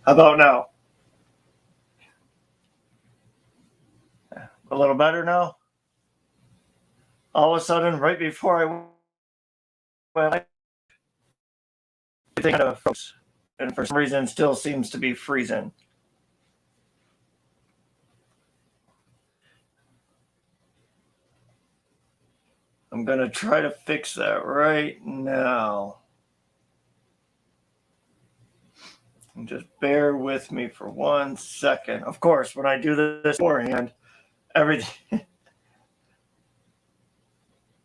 How about now? A little better now? All of a sudden, right before I went, everything kind of froze. And for some reason, still seems to be freezing. I'm going to try to fix that right now. And just bear with me for 1 second. Of course, when I do this beforehand, everything.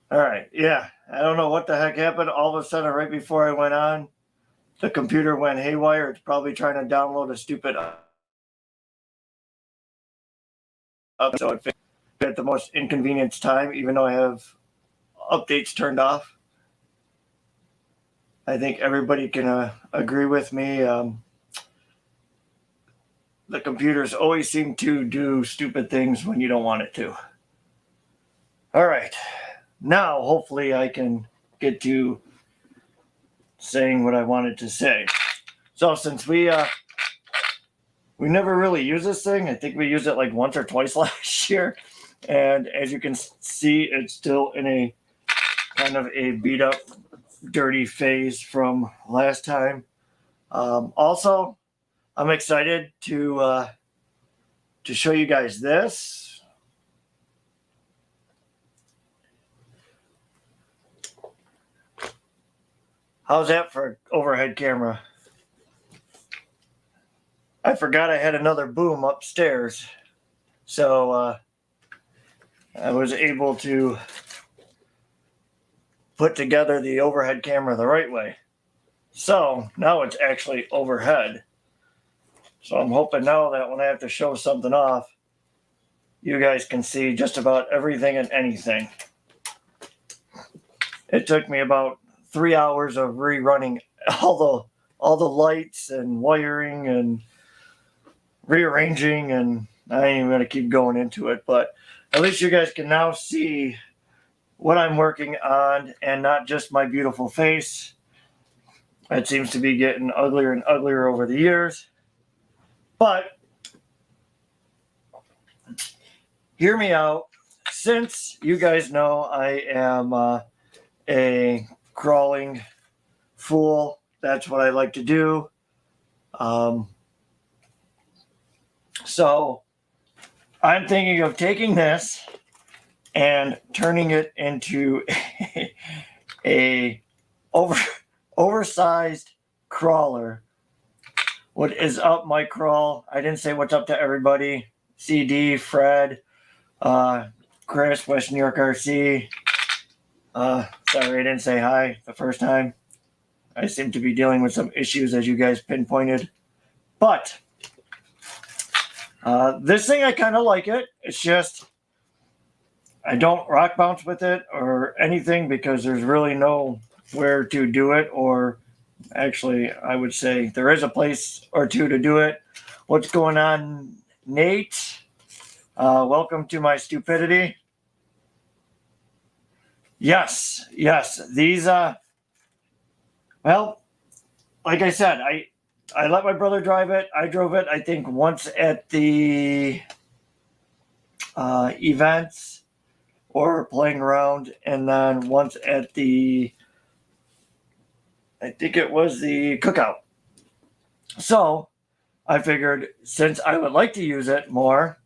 All right, yeah. I don't know what the heck happened. All of a sudden, right before I went on, the computer went haywire. It's probably trying to download a stupid so it fixed at the most inconvenient time, even though I have updates turned off. I think everybody can agree with me. The computers always seem to do stupid things when you don't want it to. All right. Now, hopefully, I can get to saying what I wanted to say. So, since we never really use this thing, I think we used it like once or twice last year, and as you can see, it's still in a kind of a beat up, dirty phase from last time. Also, I'm excited to show you guys this. How's that for an overhead camera? I forgot I had another boom upstairs, so I was able to put together the overhead camera the right way. So now it's actually overhead. So I'm hoping now that when I have to show something off, you guys can see just about everything and anything. It took me about 3 hours of rerunning all the lights and wiring and rearranging, and I ain't even gonna keep going into it, but at least you guys can now see what I'm working on and not just my beautiful face. It seems to be getting uglier and uglier over the years. But hear me out. Since you guys know I am a crawling fool, that's what I like to do. So I'm thinking of taking this and turning it into a oversized crawler. What is up, my crawl? I didn't say what's up to everybody. CD, Fred, Chris, West New York RC. Sorry, I didn't say hi the first time. I seem to be dealing with some issues, as you guys pinpointed. But this thing, I kind of like it. It's just I don't rock bounce with it or anything because there's really nowhere to do it, or actually, I would say there is a place or two to do it. What's going on, Nate? Welcome to my stupidity. Yes. These, well, like I said, I let my brother drive it. I drove it, I think, once at the events or playing around, and then once at the, I think it was the cookout. So I figured since I would like to use it more,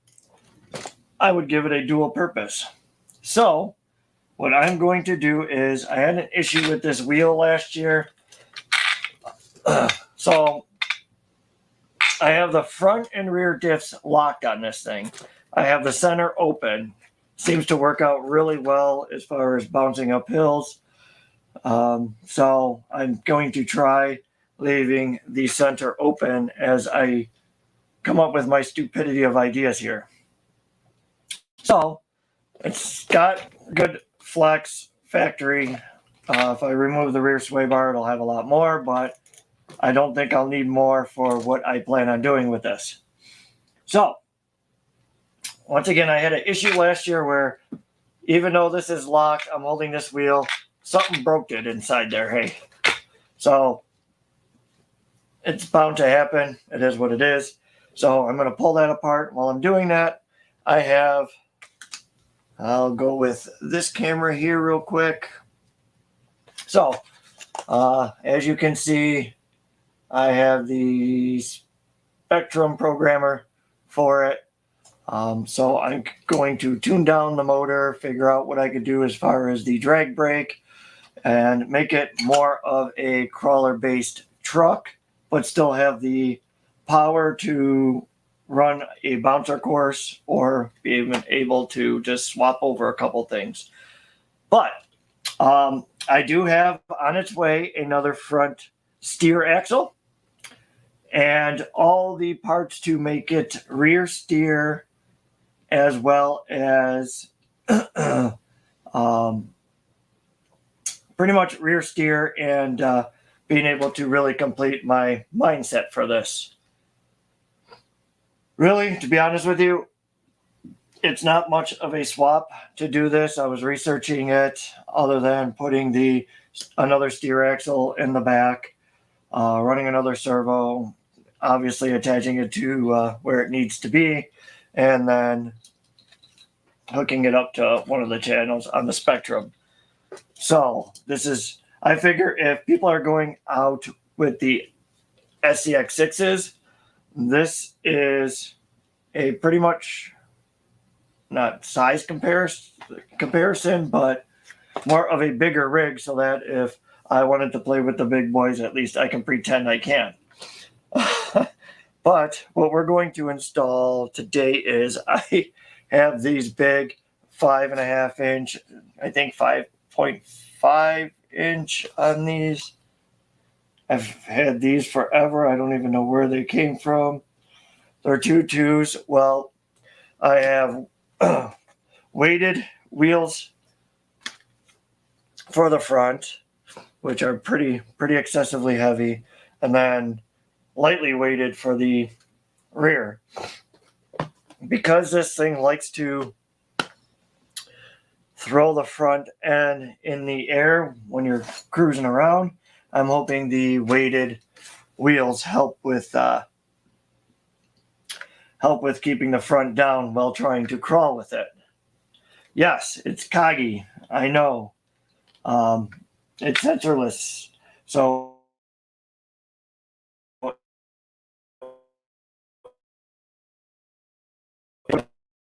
I would give it a dual purpose. So what I'm going to do is, I had an issue with this wheel last year. So I have the front and rear diffs locked on this thing. I have the center open. Seems to work out really well as far as bouncing up hills. So I'm going to try leaving the center open as I come up with my stupidity of ideas here. So it's got good flex factory. If I remove the rear sway bar, it'll have a lot more, but I don't think I'll need more for what I plan on doing with this. So once again, I had an issue last year where even though this is locked, I'm holding this wheel, something broke it inside there. Hey, so it's bound to happen. It is what it is. So I'm going to pull that apart. While I'm doing that, I'll go with this camera here real quick. So as you can see, I have the Spectrum programmer for it. So I'm going to tune down the motor, figure out what I could do as far as the drag brake, and make it more of a crawler-based truck, but still have the power to run a bouncer course or be even able to just swap over a couple things. But I do have on its way another front steer axle and all the parts to make it rear steer, as well as pretty much rear steer, and being able to really complete my mindset for this. Really, to be honest with you, it's not much of a swap to do this. I was researching it other than putting another steer axle in the back, running another servo, obviously attaching it to where it needs to be, and then hooking it up to one of the channels on the Spectrum. So I figure if people are going out with the SCX6s, this is a pretty much not size comparison, but more of a bigger rig, so that if I wanted to play with the big boys, at least I can pretend I can. But what we're going to install today is I have these big 5.5 inch, I think 5.5 inch on these. I've had these forever. I don't even know where they came from. They're 2.2s. Well, I have weighted wheels for the front, which are pretty excessively heavy, and then lightly weighted for the rear. Because this thing likes to throw the front end in the air when you're cruising around, I'm hoping the weighted wheels help with keeping the front down while trying to crawl with it. Yes, it's Kagi. I know. It's sensorless. So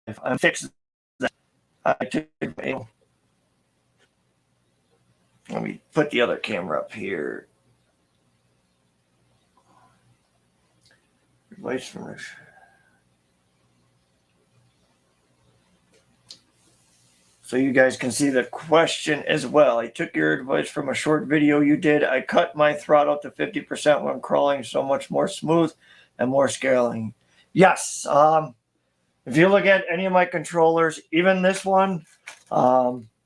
if I'm fixing that, let me put the other camera up here. Advice from this. So you guys can see the question as well. I took your advice from a short video you did. I cut my throttle to 50% when crawling, so much more smooth and more scaling. Yes. If you look at any of my controllers, even this one,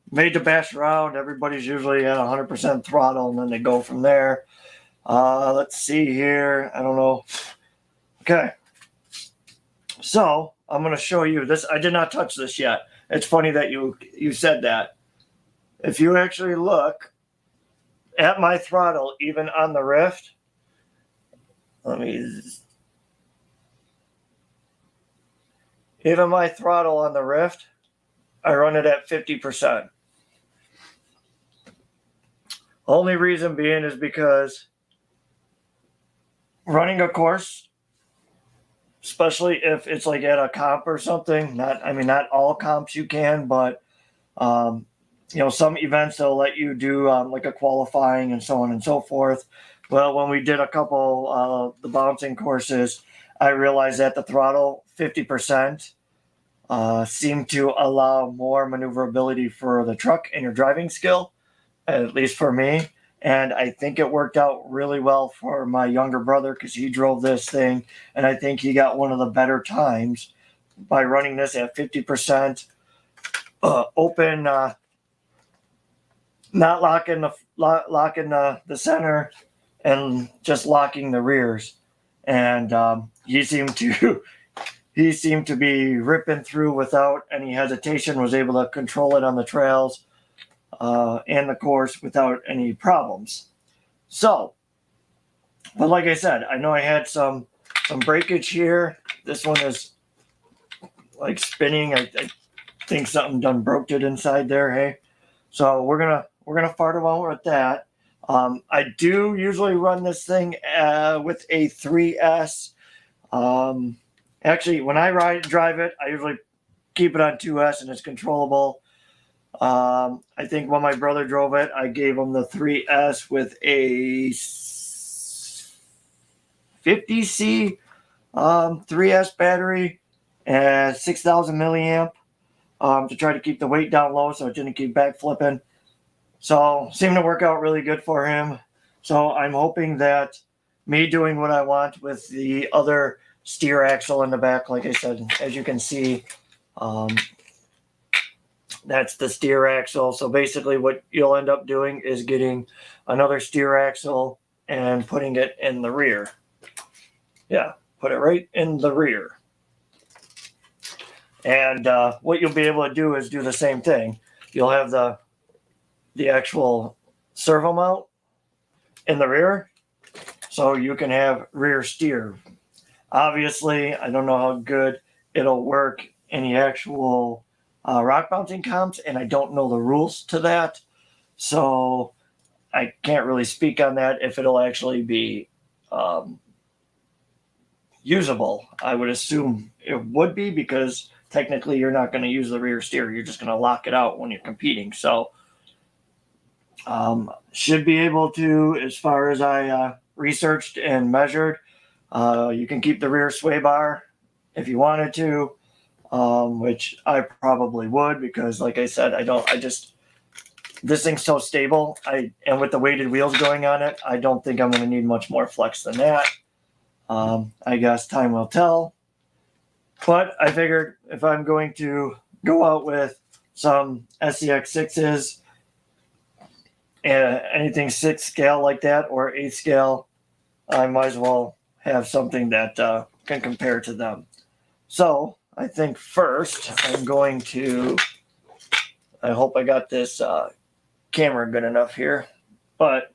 made to bash around, everybody's usually at 100% throttle, and then they go from there. Let's see here. I don't know. Okay. So I'm going to show you this. I did not touch this yet. It's funny that you said that. If you actually look at my throttle, even on the Ryft, even my throttle on the Ryft, I run it at 50%. Only reason being is because running a course, especially if it's like at a comp or something, not all comps you can, but some events they'll let you do like a qualifying and so on and so forth. Well, when we did a couple the bouncing courses, I realized that the throttle 50% seemed to allow more maneuverability for the truck and your driving skill, at least for me. And I think it worked out really well for my younger brother because he drove this thing, and I think he got one of the better times by running this at 50% open, not locking the center and just locking the rears. And he seemed to be ripping through without any hesitation. Was able to control it on the trails and the course without any problems. So But like I said, I know I had some breakage here. This one is like spinning. I think something done broke it inside there. Hey, so we're gonna fart around with that. I do usually run this thing with a 3S. Actually, when I drive it, I usually keep it on 2S and it's controllable. I think when my brother drove it, I gave him the 3S with a 50C 3S battery and 6,000 milliamp to try to keep the weight down low so it didn't keep back flipping. So seemed to work out really good for him. So I'm hoping that me doing what I want with the other steer axle in the back, like I said, as you can see, that's the steer axle. So basically what you'll end up doing is getting another steer axle and putting it in the rear. Yeah, put it right in the rear. And what you'll be able to do is do the same thing. You'll have the actual servo mount in the rear, so you can have rear steer. Obviously, I don't know how good it'll work in the actual rock mounting comps, and I don't know the rules to that, so I can't really speak on that if it'll actually be usable. I would assume it would be, because technically you're not going to use the rear steer. You're just going to lock it out when you're competing. So should be able to, as far as I researched and measured, you can keep the rear sway bar if you wanted to, which I probably would, because like I said, this thing's so stable. And with the weighted wheels going on it, I don't think I'm going to need much more flex than that. I guess time will tell. But I figured if I'm going to go out with some SCX6s, anything 6 scale like that or 8 scale, I might as well have something that can compare to them. So I think first I'm going to, I hope I got this camera good enough here, but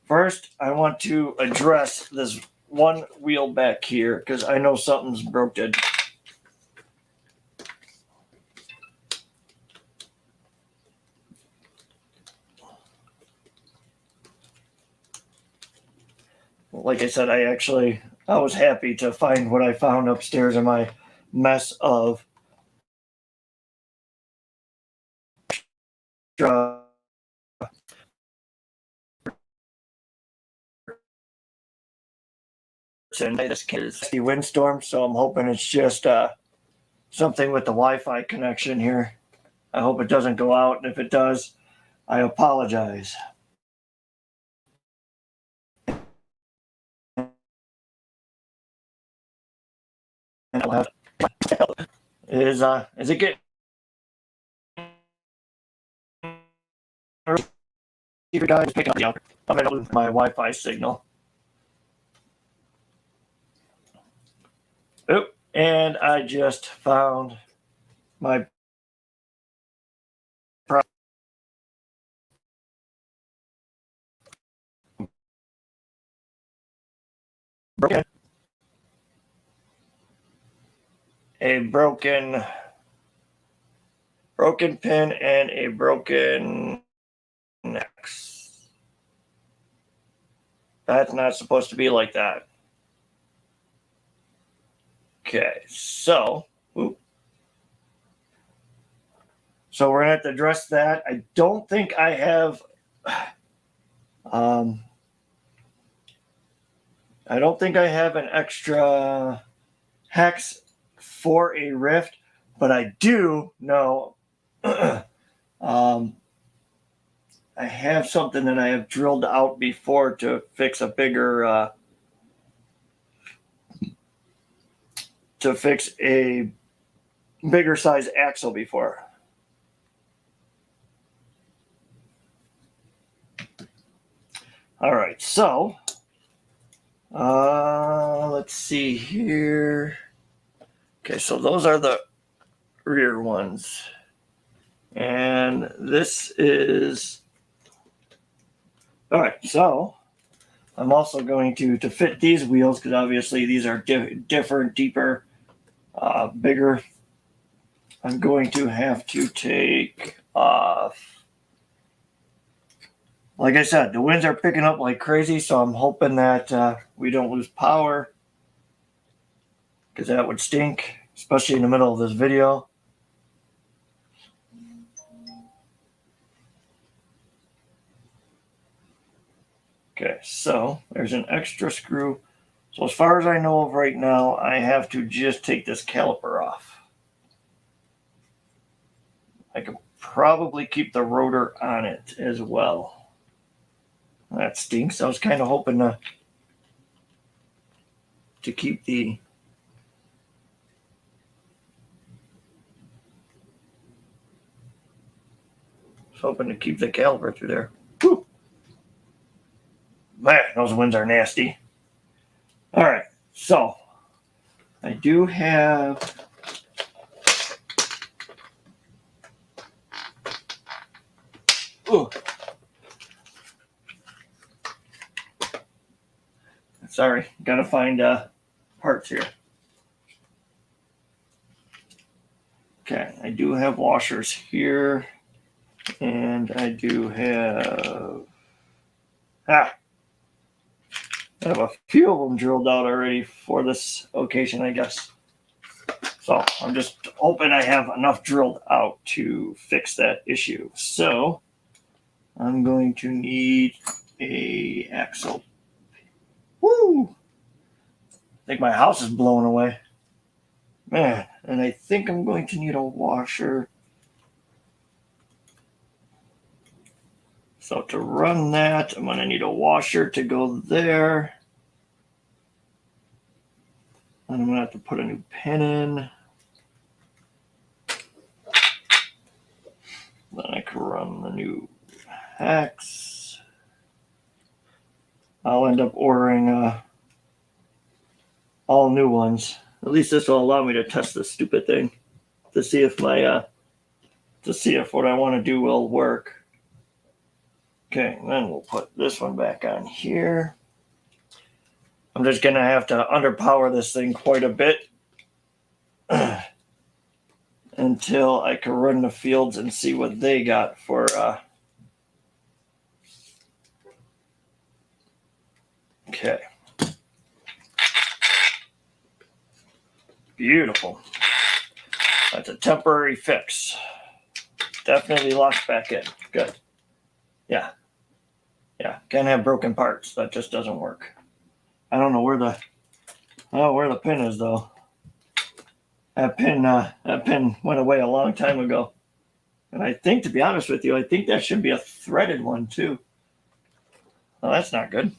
first I want to address this one wheel back here, because I know something's broken. Like I said, I was happy to find what I found upstairs in my mess of and this is the windstorm, so I'm hoping it's just something with the Wi-Fi connection here. I hope it doesn't go out, and if it does, I apologize. Is it getting guys picking up the out? I'm gonna lose my Wi-Fi signal. Oop, and I just found my broken pin and a broken nex. That's not supposed to be like that. Okay, so we're gonna have to address that. I don't think I have I don't think I have an extra hex for a Ryft, but I do know I have something that I have drilled out before to fix a bigger size axle before. All right, so let's see here. Okay, so those are the rear ones. And this is, all right, so I'm also going to fit these wheels, because obviously these are different, deeper, bigger. I'm going to have to take off. Like I said, the winds are picking up like crazy, so I'm hoping that we don't lose power, because that would stink, especially in the middle of this video. Okay, so there's an extra screw. So as far as I know of right now, I have to just take this caliper off. I could probably keep the rotor on it as well. That stinks. I was kind of hoping to keep the caliper through there. Whew. Man, those winds are nasty. All right, so I do have sorry, gotta find parts here. Okay, I do have washers here, and I do have I have a few of them drilled out already for this occasion, I guess. So I'm just hoping I have enough drilled out to fix that issue. So I'm going to need a axle. Woo! I think my house is blowing away. Man, and I think I'm going to need a washer. So to run that, I'm going to need a washer to go there. And I'm going to have to put a new pin in. Then I can run the new hex. I'll end up ordering all new ones. At least this will allow me to test this stupid thing to see if what I want to do will work. Okay, then we'll put this one back on here. I'm just going to have to underpower this thing quite a bit until I can run the fields and see what they got for okay. Beautiful. That's a temporary fix. Definitely locks back in. Good. Yeah. Can't have broken parts. That just doesn't work. I don't know where the pin is though. That pin went away a long time ago. And I think, to be honest with you, I think that should be a threaded one too. Well, that's not good.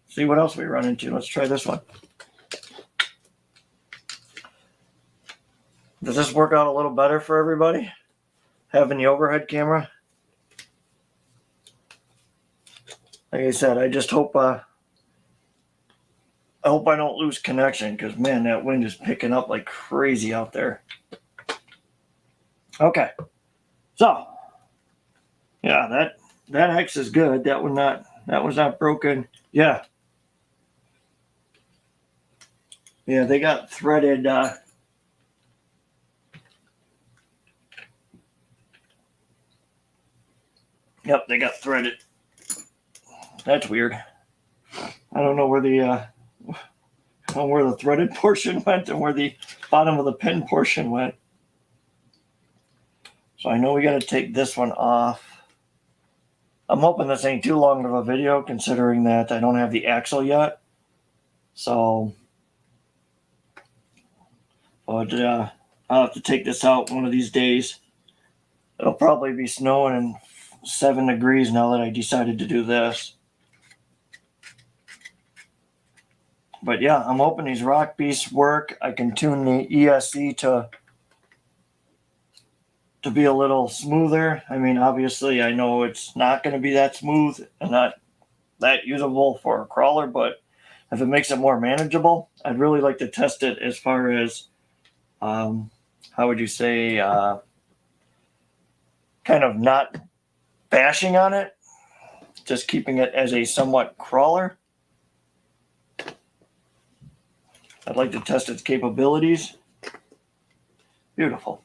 See what else we run into. Let's try this one. Does this work out a little better for everybody? Having the overhead camera? Like I said, I just hope I don't lose connection, because man, that wind is picking up like crazy out there. Okay. So yeah, that hex is good. That was not broken. Yeah. Yeah, they got threaded yep, they got threaded. That's weird. I don't know where the threaded portion went and where the bottom of the pin portion went. So I know we got to take this one off. I'm hoping this ain't too long of a video, considering that I don't have the axle yet. So, but I'll have to take this out one of these days. It'll probably be snowing and 7 degrees now that I decided to do this. But yeah, I'm hoping these rock beasts work. I can tune the ESC to be a little smoother. I mean, obviously, I know it's not going to be that smooth and not that usable for a crawler, but if it makes it more manageable, I'd really like to test it as far as, how would you say, kind of not bashing on it, just keeping it as a somewhat crawler. I'd like to test its capabilities. Beautiful.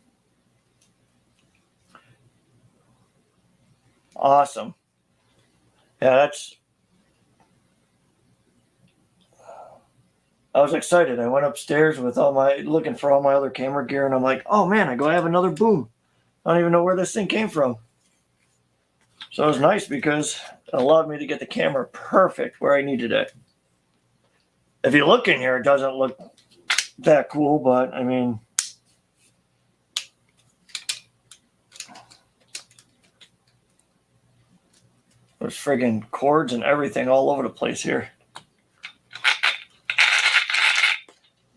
Awesome. Yeah, I was excited. I went upstairs with looking for all my other camera gear, and I'm like, oh man, I have another boom. I don't even know where this thing came from. So it was nice because it allowed me to get the camera perfect where I needed it. If you look in here, it doesn't look that cool, but I mean, there's friggin' cords and everything all over the place here.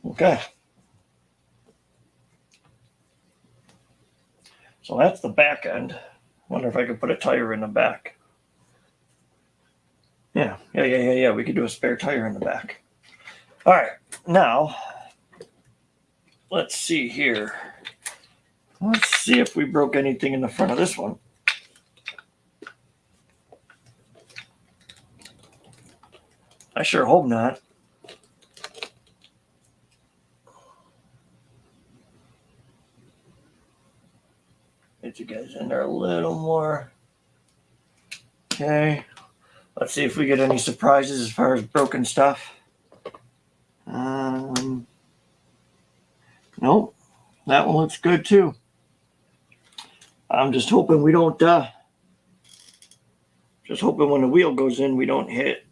Okay. So that's the back end. Wonder if I could put a tire in the back. Yeah. We could do a spare tire in the back. All right. Now, let's see here. Let's see if we broke anything in the front of this one. I sure hope not. Get you guys in there a little more. Okay. Let's see if we get any surprises as far as broken stuff. Nope. That one looks good too. I'm just hoping we don't, just hoping when the wheel goes in, we don't hit.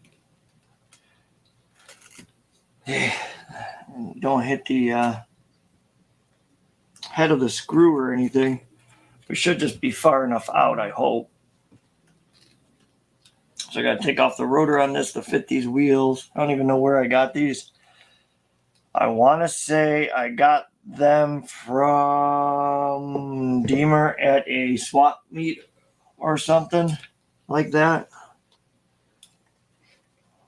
Don't hit the head of the screw or anything. We should just be far enough out, I hope. So I got to take off the rotor on this to fit these wheels. I don't even know where I got these. I want to say I got them from Deemer at a swap meet or something like that.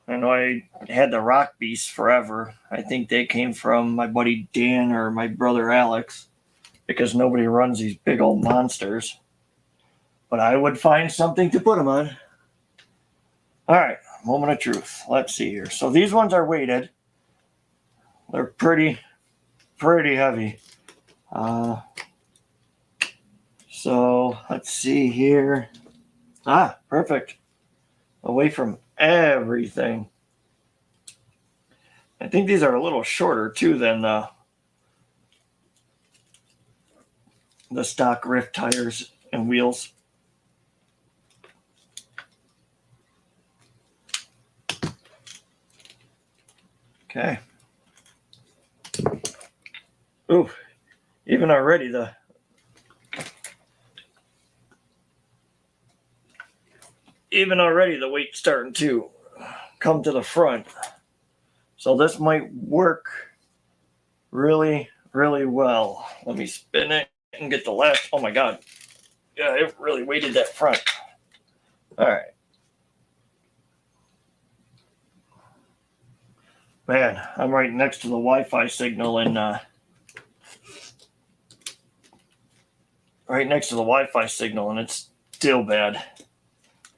I know I had the Rock Beasts forever. I think they came from my buddy Dan or my brother Alex, because nobody runs these big old monsters. But I would find something to put them on. All right, moment of truth. Let's see here. So these ones are weighted. They're pretty heavy. So let's see here. Perfect. Away from everything. I think these are a little shorter too than the stock Ryft tires and wheels. Okay. Ooh, even already the weight's starting to come to the front. So this might work really, really well. Let me spin it and get the last. Oh my God. Yeah, it really weighted that front. All right. Man, I'm right next to the Wi-Fi signal and it's still bad.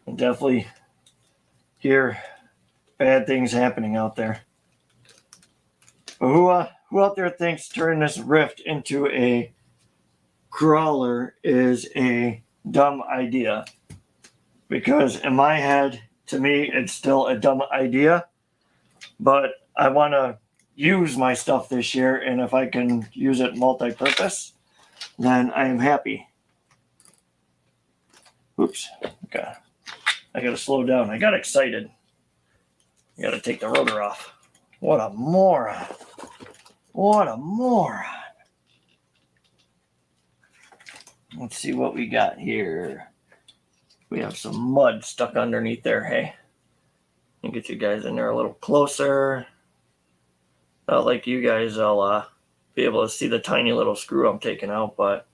I definitely hear bad things happening out there. But who out there thinks turning this Ryft into a crawler is a dumb idea? Because in my head, to me, it's still a dumb idea. But I want to use my stuff this year, and if I can use it multi-purpose, then I am happy. Oops. Okay. I got to slow down. I got excited. I got to take the rotor off. What a moron. What a moron. Let's see what we got here. We have some mud stuck underneath there, hey? I'll get you guys in there a little closer. Not like you guys will be able to see the tiny little screw I'm taking out, but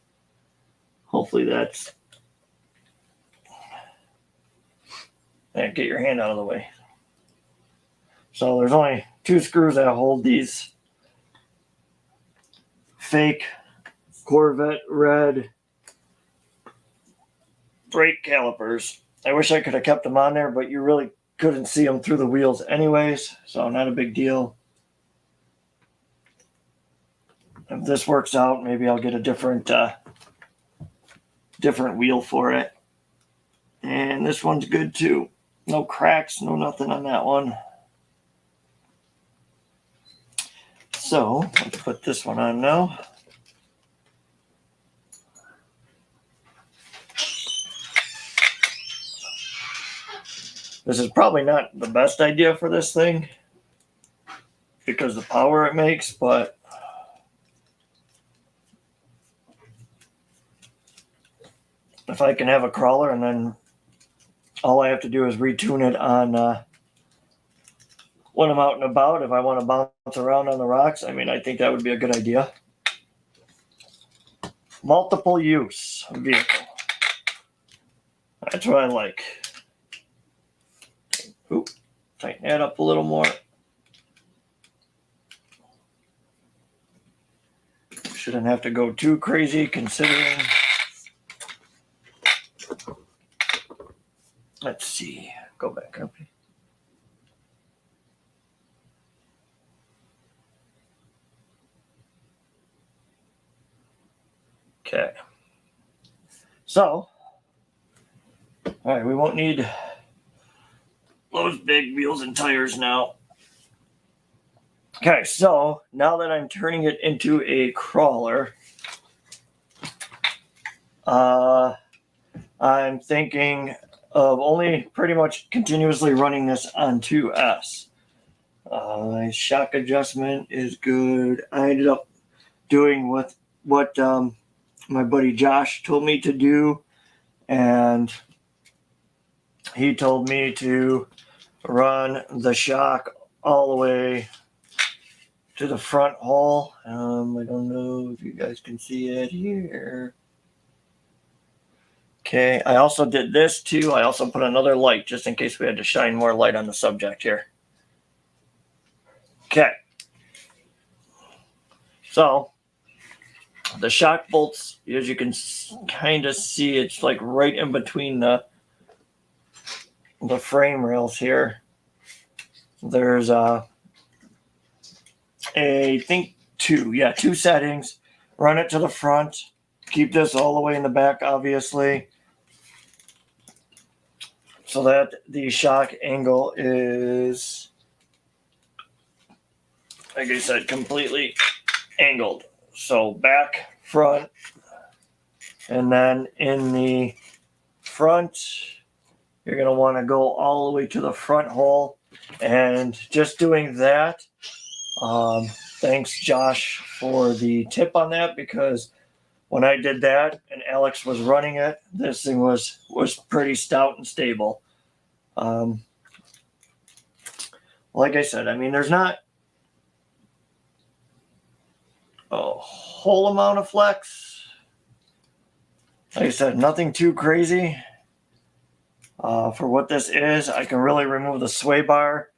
hopefully that's... Get your hand out of the way. So there's only 2 screws that hold these fake Corvette red brake calipers. I wish I could have kept them on there, but you really couldn't see them through the wheels anyways, so not a big deal. if this works out, maybe I'll get a different wheel for it. And this one's good too. No cracks, no nothing on that one. So let's put this one on now. This is probably not the best idea for this thing because the power it makes, but if I can have a crawler and then all I have to do is retune it on when I'm out and about, if I want to bounce around on the rocks, I mean, I think that would be a good idea. Multiple use vehicle. That's what I like. Oop, tighten that up a little more. Shouldn't have to go too crazy considering. Let's see. Go back up. Okay. So, all right, we won't need those big wheels and tires now. Okay, so now that I'm turning it into a crawler, I'm thinking of only pretty much continuously running this on 2S. Shock adjustment is good. I ended up doing what my buddy Josh told me to do, and he told me to run the shock all the way to the front hole. I don't know if you guys can see it here. Okay, I also did this too. I also put another light just in case we had to shine more light on the subject here. Okay, so the shock bolts, as you can kind of see, it's like right in between the frame rails here. There's I think two settings. Run it to the front. Keep this all the way in the back, obviously, so that the shock angle is, like I said, completely angled. So back, front, and then in the front, you're going to want to go all the way to the front hole. And just doing that, thanks Josh for the tip on that, because when I did that and Alex was running it, this thing was pretty stout and stable. Like I said, I mean, there's not a whole amount of flex. Like I said, nothing too crazy. For what this is, I can really remove the sway bar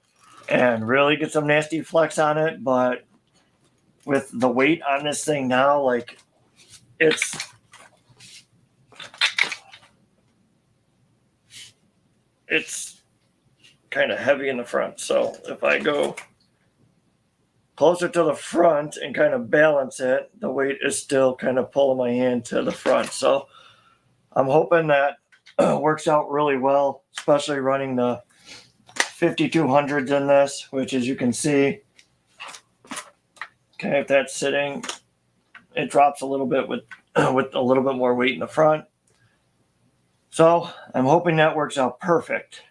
and really get some nasty flex on it, but with the weight on this thing now, like, it's kind of heavy in the front. So if I go closer to the front and kind of balance it, the weight is still kind of pulling my hand to the front. So I'm hoping that works out really well, especially running the 5200s in this, which, as you can see, okay, if that's sitting, it drops a little bit with a little bit more weight in the front. So I'm hoping that works out perfect.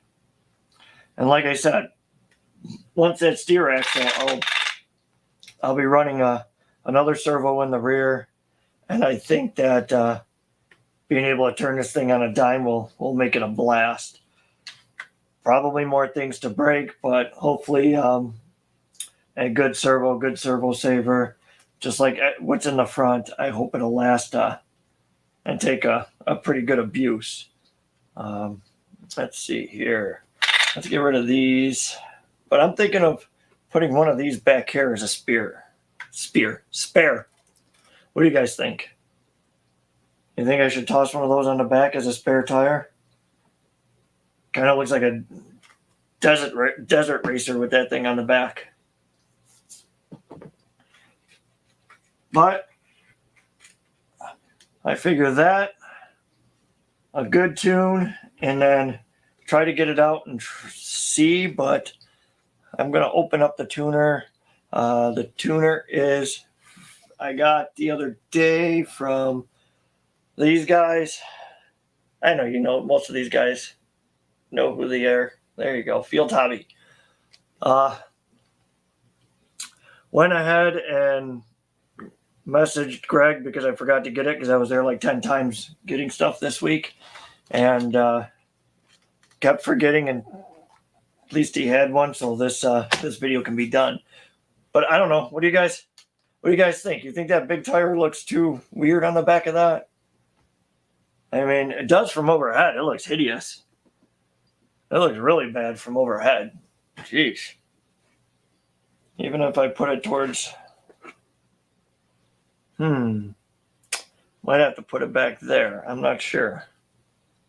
And like I said, once that steer axle, I'll be running another servo in the rear, and I think that being able to turn this thing on a dime will make it a blast. Probably more things to break, but hopefully a good servo saver, just like what's in the front. I hope it'll last and take a pretty good abuse. Let's see here. Let's get rid of these. But I'm thinking of putting one of these back here as a spare. What do you guys think? You think I should toss one of those on the back as a spare tire? Kind of looks like a desert racer with that thing on the back. But I figure that a good tune and then try to get it out and see. But I'm going to open up the tuner. The tuner is, I got the other day from these guys. I know you know most of these guys know who they are. There you go, Field Hobby. Went ahead and messaged Greg because I forgot to get it because I was there like 10 times getting stuff this week, and kept forgetting, and at least he had one, so this video can be done. But I don't know. What do you guys think? You think that big tire looks too weird on the back of that? I mean, it does from overhead. It looks hideous. It looks really bad from overhead. Jeez. Even if I put it towards... Might have to put it back there. I'm not sure.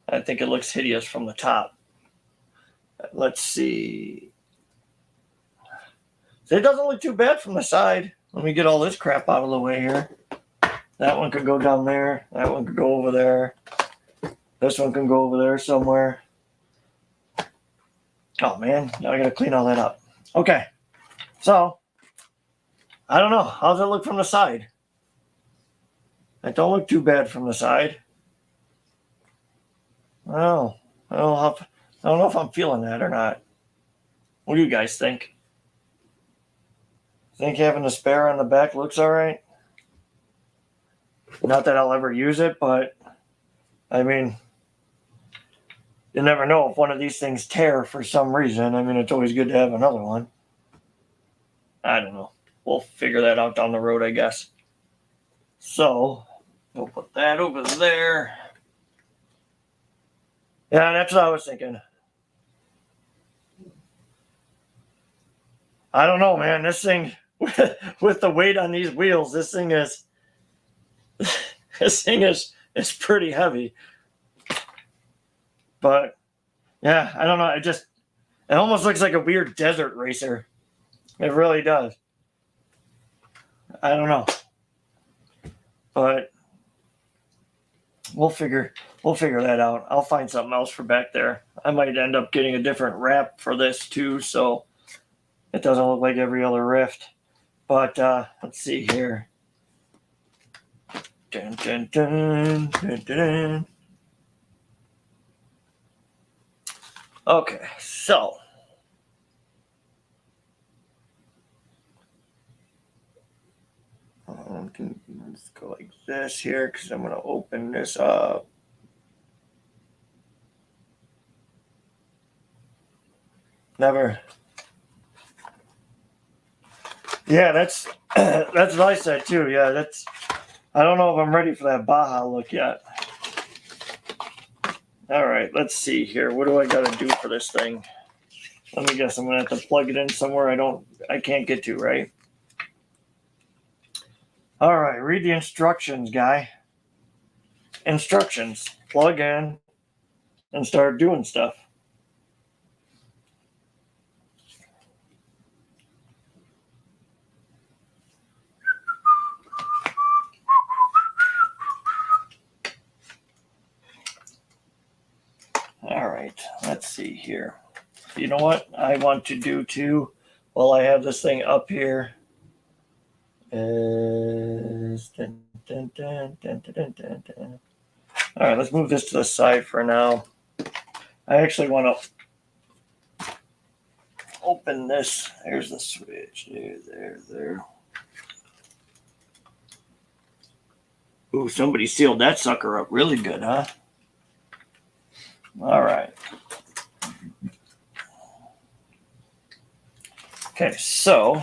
I think it looks hideous from the top. Let's see. It doesn't look too bad from the side. Let me get all this crap out of the way here. That one could go down there. That one could go over there. This one can go over there somewhere. Oh man, now I gotta clean all that up. Okay, so I don't know. How's it look from the side? It don't look too bad from the side. I don't know if I'm feeling that or not. What do you guys think? Think having a spare on the back looks all right? Not that I'll ever use it, but I mean, you never know if one of these things tear for some reason. I mean, it's always good to have another one. I don't know. We'll figure that out down the road, I guess. So, we'll put that over there. Yeah, that's what I was thinking. I don't know, man. This thing, with the weight on these wheels, this thing is pretty heavy. But yeah, I don't know. It almost looks like a weird desert racer. It really does. I don't know. But we'll figure that out. I'll find something else for back there. I might end up getting a different wrap for this too, so it doesn't look like every other Ryft. But let's see here. Dun, dun, dun, dun, dun. Okay, so let's go like this here because I'm going to open this up. Never. Yeah, that's what I said too. Yeah, I don't know if I'm ready for that Baja look yet. All right, let's see here. What do I got to do for this thing? Let me guess. I'm going to have to plug it in somewhere I can't get to, right? All right, read the instructions, guy. Instructions. Plug in and start doing stuff. All right, let's see here. You know what I want to do too, while I have this thing up here, is... All right, let's move this to the side for now. I actually want to open this. There's the switch. There. Ooh, somebody sealed that sucker up really good, huh? All right. Okay, so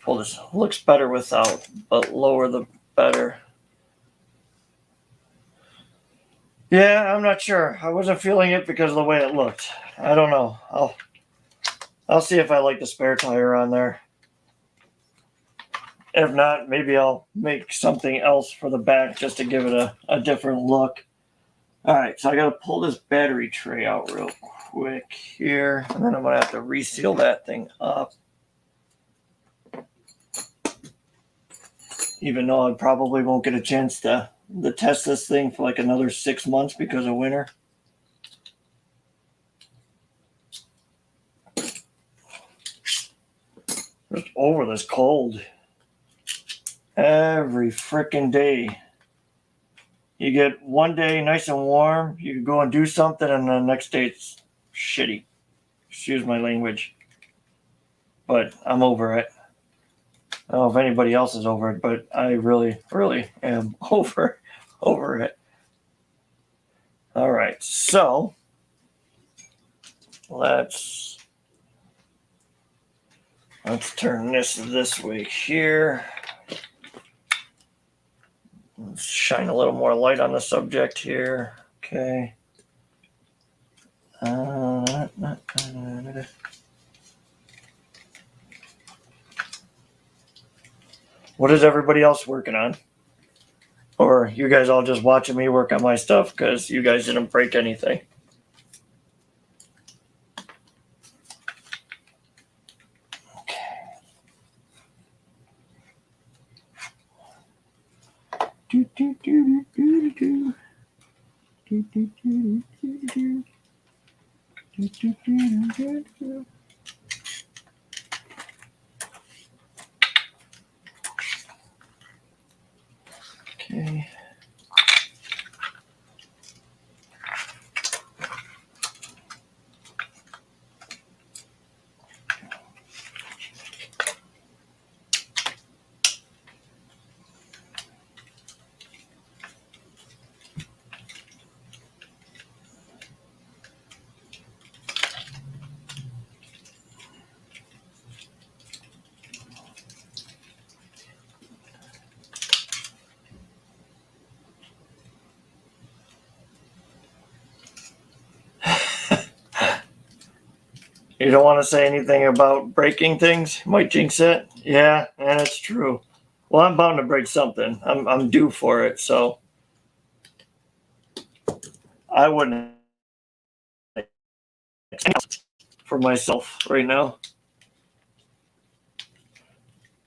pull this. Looks better without, but lower the better. Yeah, I'm not sure. I wasn't feeling it because of the way it looked. I don't know. I'll see if I like the spare tire on there. If not, maybe I'll make something else for the back just to give it a different look. All right, so I got to pull this battery tray out real quick here, and then I'm going to have to reseal that thing up. even though I probably won't get a chance to test this thing for like another 6 months because of winter. Just over this cold. Every freaking day. You get one day nice and warm, you can go and do something, and the next day it's shitty. Excuse my language. But I'm over it. I don't know if anybody else is over it, but I really, really am over it. All right, so let's turn this way here. Let's shine a little more light on the subject here. Okay. What is everybody else working on? Or you guys all just watching me work on my stuff because you guys didn't break anything? Okay. You don't want to say anything about breaking things? Might jinx it. Yeah, that's true. Well, I'm bound to break something. I'm due for it, so I wouldn't for myself right now.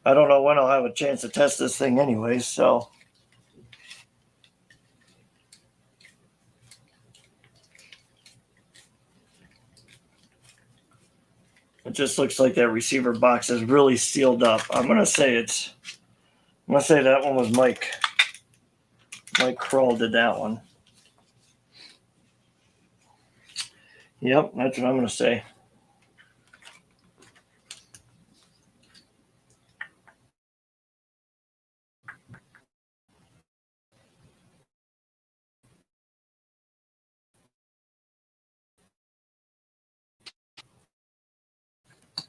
I don't know when I'll have a chance to test this thing anyway, so. It just looks like that receiver box is really sealed up. I'm gonna say that one was Mike. Mike Kroll did that one. Yep, that's what I'm gonna say.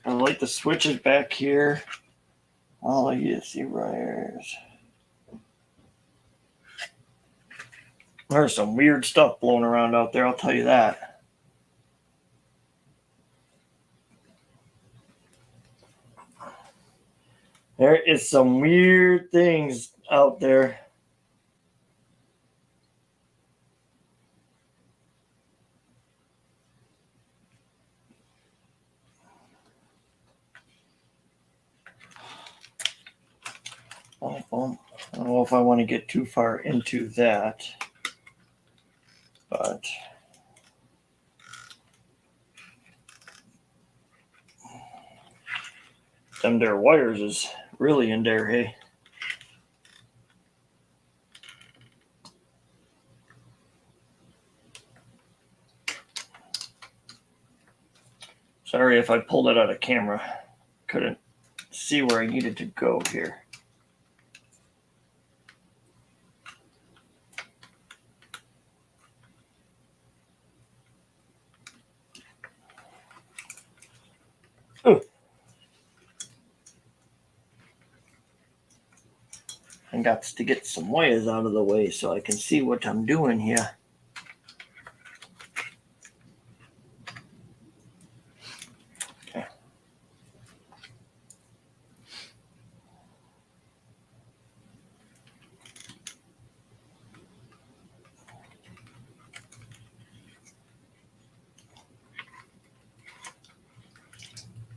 I like the switches back here. All the ESC wires. There's some weird stuff blowing around out there, I'll tell you that. There is some weird things out there. I don't know if I want to get too far into that, but them there wires is really in there, hey. Sorry if I pulled it out of camera. Couldn't see where I needed to go here. Ooh. I got to get some wires out of the way so I can see what I'm doing here. Okay.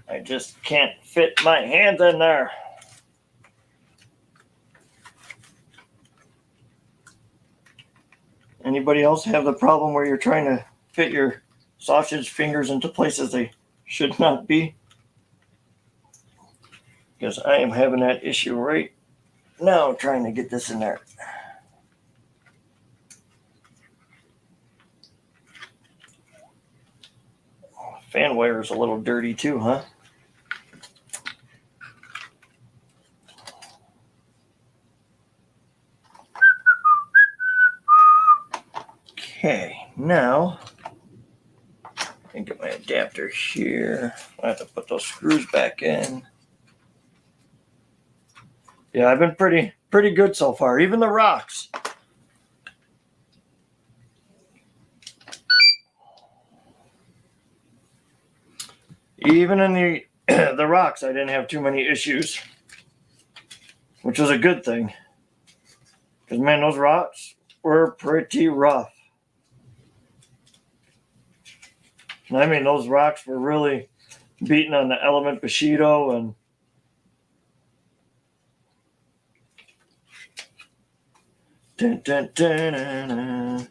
I just can't fit my hand in there. Anybody else have the problem where you're trying to fit your sausage fingers into places they should not be? Because I am having that issue right now trying to get this in there. Fan wire is a little dirty too, huh? Okay, now I get my adapter here. I have to put those screws back in. Yeah, I've been pretty good so far. Even the rocks. Even in the the rocks, I didn't have too many issues, which was a good thing. Because man, those rocks were pretty rough. And I mean, those rocks were really beating on the element Bushido and dun, dun, dun, dun, dun.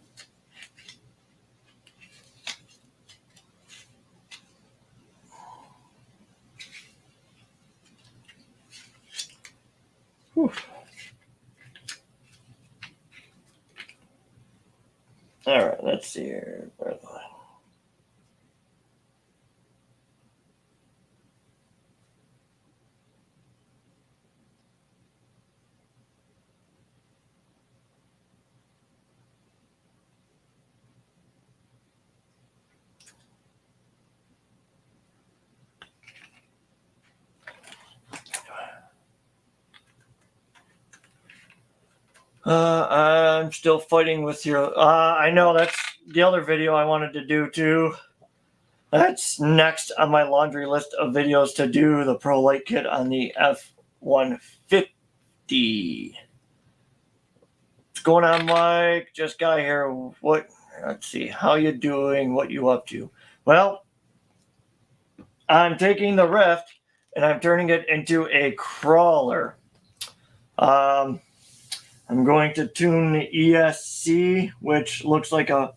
Whew. All right, let's see here. I'm still fighting with your. I know that's the other video I wanted to do too. That's next on my laundry list of videos to do, the Pro Light Kit on the F-150. What's going on, Mike? Just got here. What? Let's see. How you doing? What you up to? Well, I'm taking the Ryft and I'm turning it into a crawler. I'm going to tune the ESC, which looks like a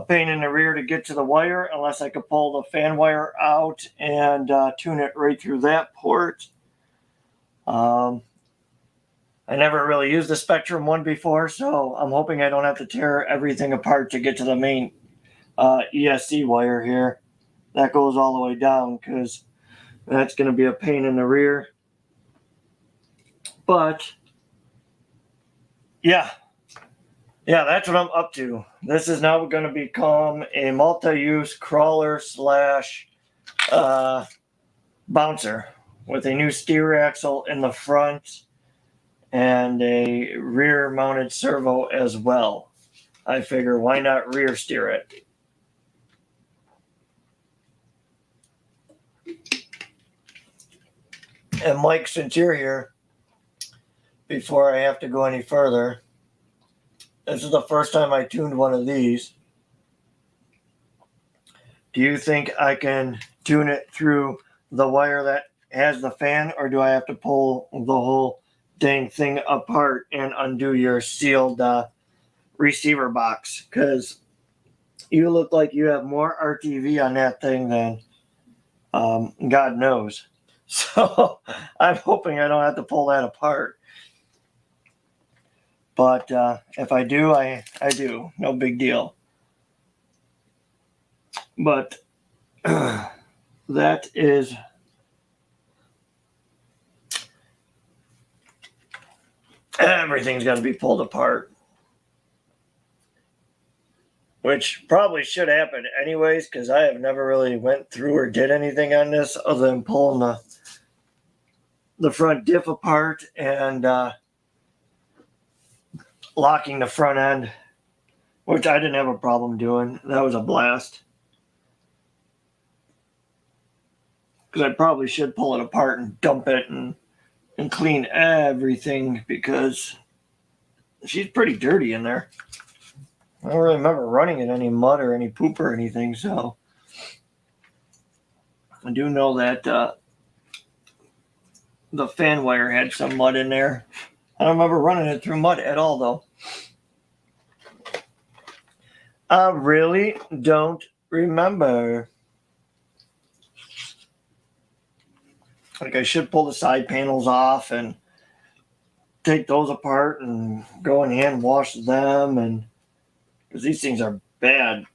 pain in the rear to get to the wire, unless I could pull the fan wire out and tune it right through that port. I never really used the Spectrum one before, so I'm hoping I don't have to tear everything apart to get to the main ESC wire here. That goes all the way down, because that's going to be a pain in the rear. But yeah, that's what I'm up to. This is now going to become a multi-use crawler slash bouncer with a new steer axle in the front and a rear mounted servo as well. I figure, why not rear steer it? And Mike, since you're here, before I have to go any further, this is the first time I tuned one of these. Do you think I can tune it through the wire that has the fan, or do I have to pull the whole dang thing apart and undo your sealed receiver box? Because you look like you have more RTV on that thing than God knows. So I'm hoping I don't have to pull that apart. But if I do, I do. No big deal. But that is everything's got to be pulled apart, which probably should happen anyways, because I have never really went through or did anything on this other than pulling the front diff apart and locking the front end, which I didn't have a problem doing. That was a blast. Because I probably should pull it apart and dump it and clean everything, because she's pretty dirty in there. I don't really remember running in any mud or any poop or anything, so I do know that the fan wire had some mud in there. I don't remember running it through mud at all, though. I really don't remember. Like, I should pull the side panels off and take those apart and go and hand wash them, and because these things are bad.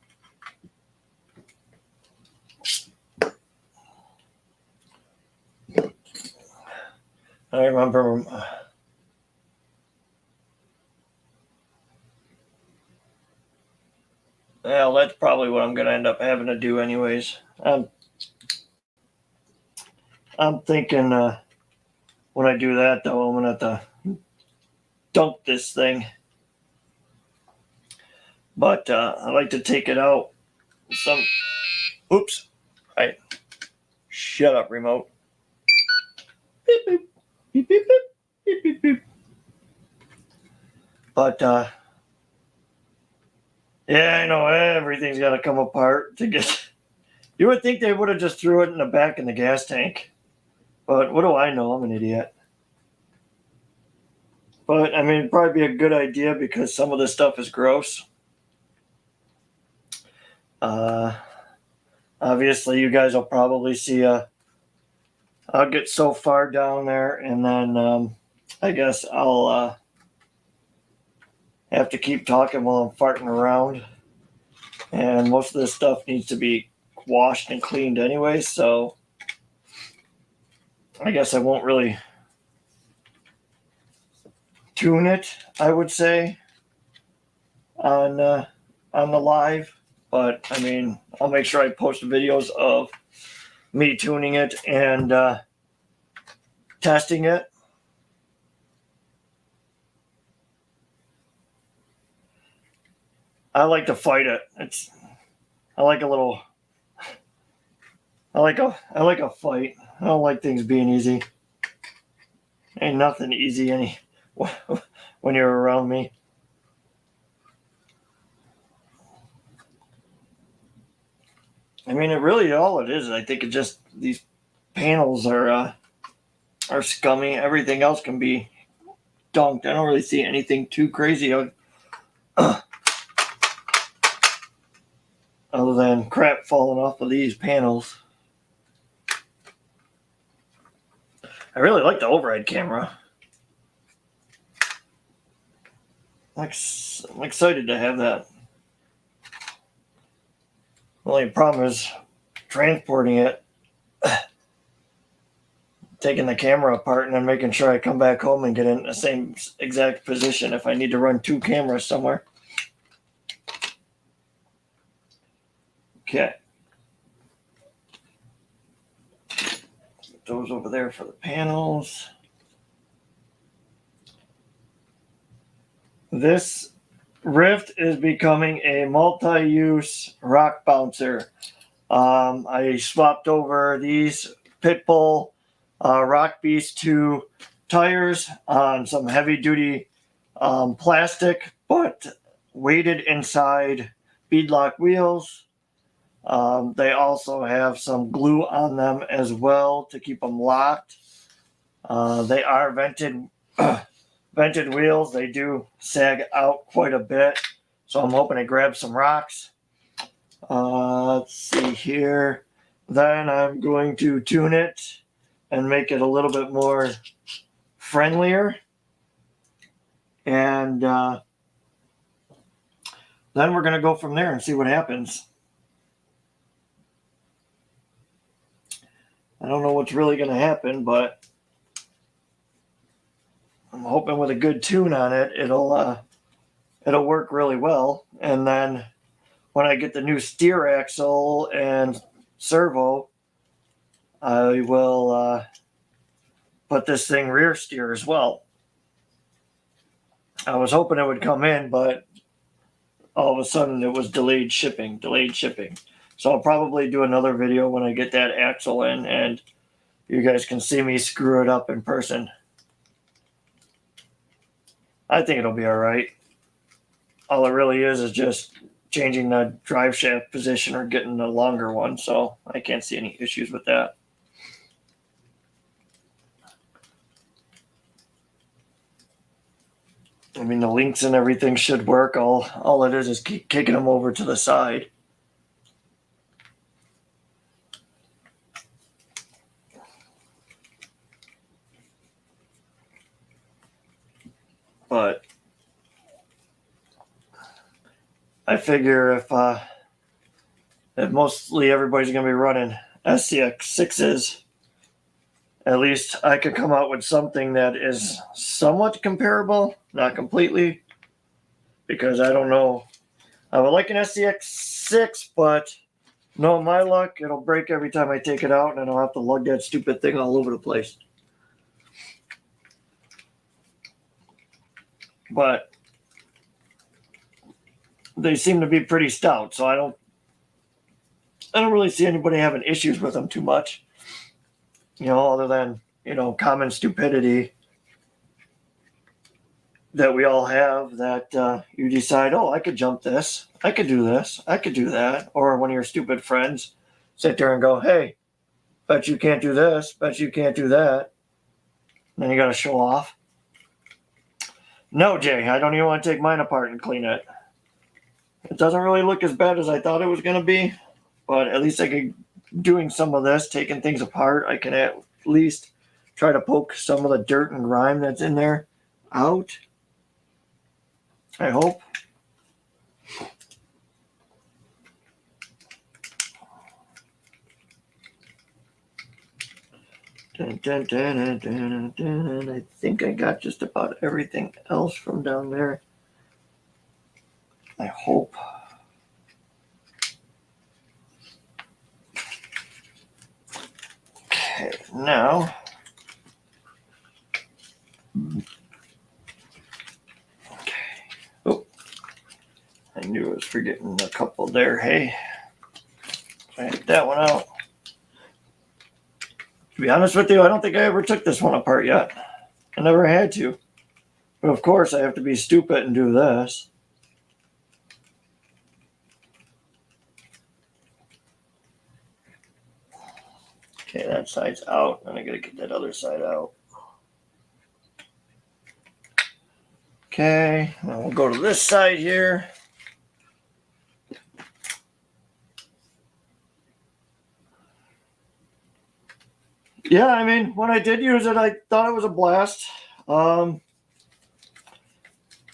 I remember. Well, that's probably what I'm going to end up having to do, anyways. I'm thinking when I do that, though, I'm going to have to dunk this thing. But I like to take it out. Oops. Right. Shut up, remote. Beep, beep. Beep, beep, beep. Beep, beep, beep. But yeah, I know everything's got to come apart to get. You would think they would have just threw it in the back in the gas tank. But what do I know? I'm an idiot. But I mean, it'd probably be a good idea because some of this stuff is gross. Obviously, you guys will probably see I'll get so far down there, and then I guess I'll have to keep talking while I'm farting around. And most of this stuff needs to be washed and cleaned anyway, so I guess I won't really tune it, I would say, on the live. But I mean, I'll make sure I post videos of me tuning it and testing it. I like to fight it. I like a fight. I don't like things being easy. Ain't nothing easy any when you're around me. I mean, all it is. I think it just these panels are scummy. Everything else can be dunked. I don't really see anything too crazy other than crap falling off of these panels. I really like the overhead camera. I'm excited to have that. The only problem is transporting it, taking the camera apart, and then making sure I come back home and get in the same exact position if I need to run two cameras somewhere. Okay. Put those over there for the panels. This Ryft is becoming a multi-use rock bouncer. I swapped over these Pitbull Rock Beast 2 tires on some heavy-duty plastic, but weighted inside beadlock wheels. They also have some glue on them as well to keep them locked. They are vented wheels. They do sag out quite a bit, so I'm hoping to grab some rocks. Let's see here. Then I'm going to tune it and make it a little bit more friendlier. And then we're going to go from there and see what happens. I don't know what's really going to happen, but I'm hoping with a good tune on it, it'll work really well. And then when I get the new steer axle and servo, I will put this thing rear steer as well. I was hoping it would come in, but all of a sudden it was delayed shipping. So I'll probably do another video when I get that axle in, and you guys can see me screw it up in person. I think it'll be all right. All it really is just changing the drive shaft position or getting a longer one, so I can't see any issues with that. I mean, the links and everything should work. All it is keep kicking them over to the side. But I figure if mostly everybody's going to be running SCX6s, at least I could come out with something that is somewhat comparable, not completely, because I don't know. I would like an SCX6, but no, my luck, it'll break every time I take it out, and I'll have to lug that stupid thing all over the place. But they seem to be pretty stout, so I don't really see anybody having issues with them too much. Other than, common stupidity that we all have, that you decide, oh, I could jump this, I could do this, I could do that. Or one of your stupid friends sit there and go, hey, bet you can't do this, bet you can't do that. And then you got to show off. No, Jay, I don't even want to take mine apart and clean it. It doesn't really look as bad as I thought it was going to be, but at least I could, doing some of this, taking things apart, I can at least try to poke some of the dirt and grime that's in there out. I hope. Dun, dun, dun, dun, dun, dun. I think I got just about everything else from down there. I hope. Okay, now. Okay. Oh, I knew I was forgetting a couple there. Hey, I had that one out. To be honest with you, I don't think I ever took this one apart yet. I never had to. But of course, I have to be stupid and do this. Okay, that side's out, and I gotta get that other side out. Okay, now we'll go to this side here. Yeah, I mean, when I did use it, I thought it was a blast. Like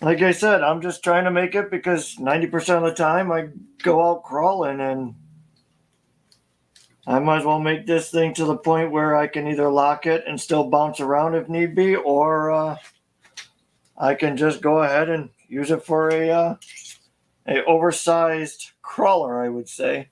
I said, I'm just trying to make it because 90% of the time I go out crawling, and I might as well make this thing to the point where I can either lock it and still bounce around if need be, or I can just go ahead and use it for a oversized crawler, I would say.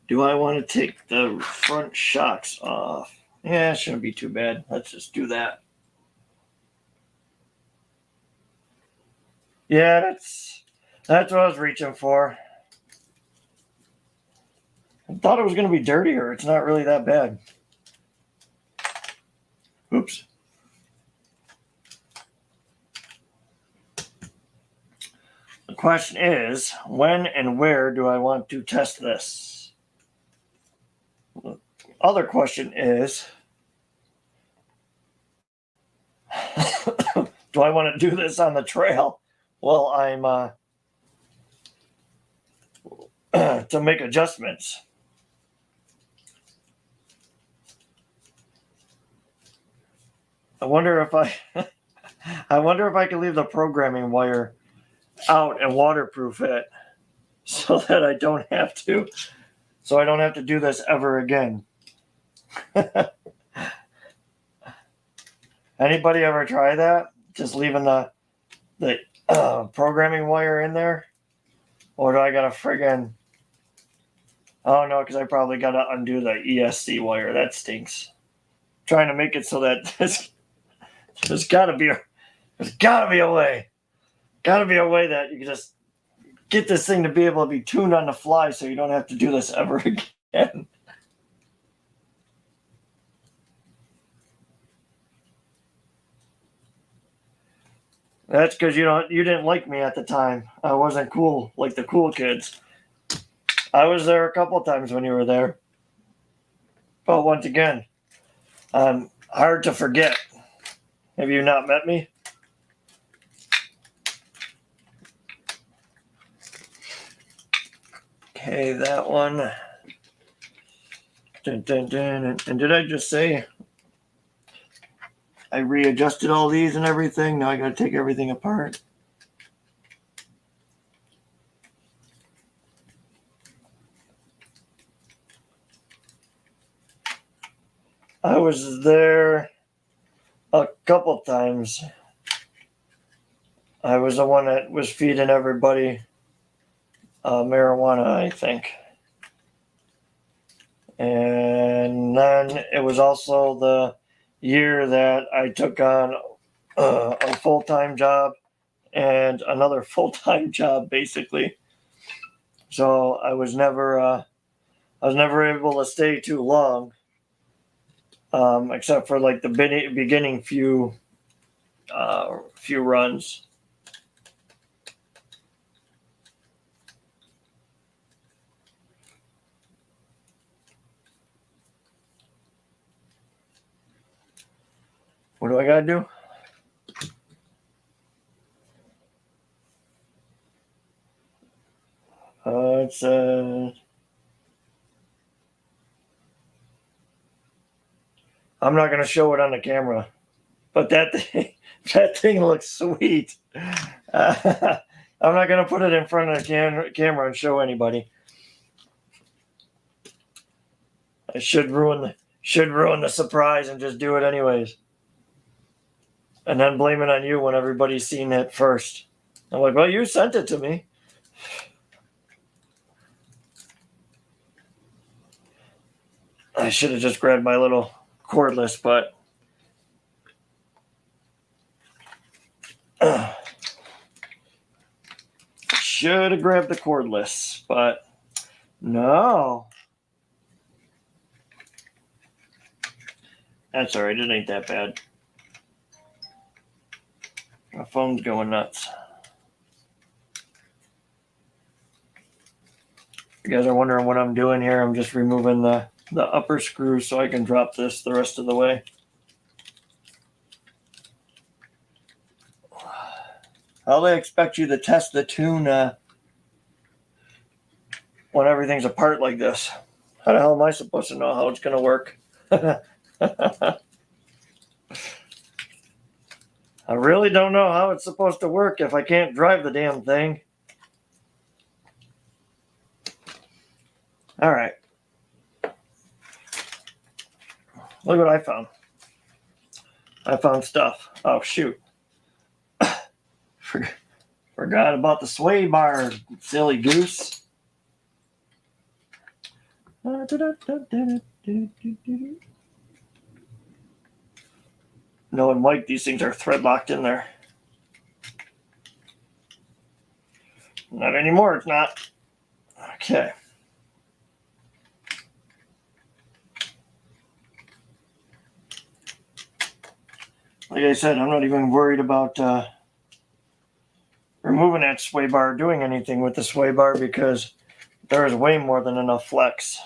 Do I want to take the front shocks off? Yeah, it shouldn't be too bad. Let's just do that. Yeah, that's what I was reaching for. I thought it was going to be dirtier. It's not really that bad. Oops. The question is, when and where do I want to test this? The other question is, do I want to do this on the trail while I'm to make adjustments? I wonder if I can leave the programming wire out and waterproof it so that I don't have to do this ever again. Anybody ever try that? Just leaving the programming wire in there? Or do I gotta friggin'... Oh no, because I probably gotta undo the ESC wire. That stinks. Trying to make it so that there's gotta be a way. Gotta be a way that you can just get this thing to be able to be tuned on the fly so you don't have to do this ever again. That's because you didn't like me at the time. I wasn't cool like the cool kids. I was there a couple times when you were there. But once again, I'm hard to forget. Have you not met me? Okay, that one. Dun, dun, dun. And did I just say I readjusted all these and everything? Now I gotta take everything apart. I was there a couple times. I was the one that was feeding everybody marijuana, I think. And then it was also the year that I took on a full-time job and another full-time job, basically. So I was never able to stay too long, except for like the beginning few runs. What do I gotta do? It's I'm not gonna show it on the camera, but that thing looks sweet. I'm not gonna put it in front of the camera and show anybody. I should ruin the surprise and just do it anyways, and then blame it on you when everybody's seen it first. I'm like, well, you sent it to me. I should have just grabbed my little cordless, but should have grabbed the cordless, but no. That's all right. It ain't that bad. My phone's going nuts. You guys are wondering what I'm doing here. I'm just removing the upper screw so I can drop this the rest of the way. How do they expect you to test the tune when everything's apart like this? How the hell am I supposed to know how it's going to work? I really don't know how it's supposed to work if I can't drive the damn thing. All right. Look what I found. I found stuff. Oh, shoot. Forgot about the sway bar, silly goose. Knowing Mike, these things are thread locked in there. Not anymore, it's not. Okay. Like I said, I'm not even worried about removing that sway bar or doing anything with the sway bar because there is way more than enough flex.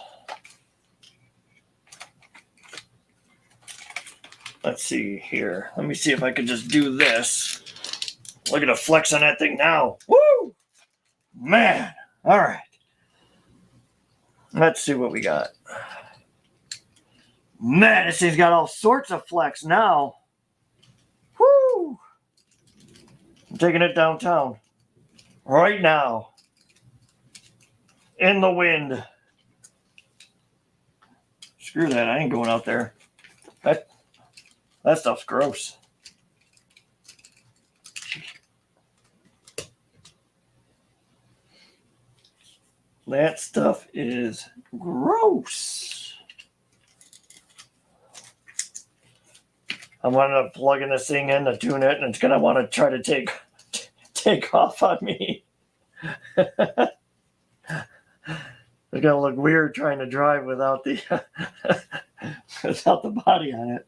Let's see here. Let me see if I could just do this. Look at the flex on that thing now. Woo! Man. All right. Let's see what we got. Man, this thing's got all sorts of flex now. Woo! I'm taking it downtown. Right now. In the wind. Screw that. I ain't going out there. That stuff's gross. That stuff is gross. I'm going to plug in this thing in to tune it, and it's going to want to try to take off on me. It's going to look weird trying to drive without the without the body on it.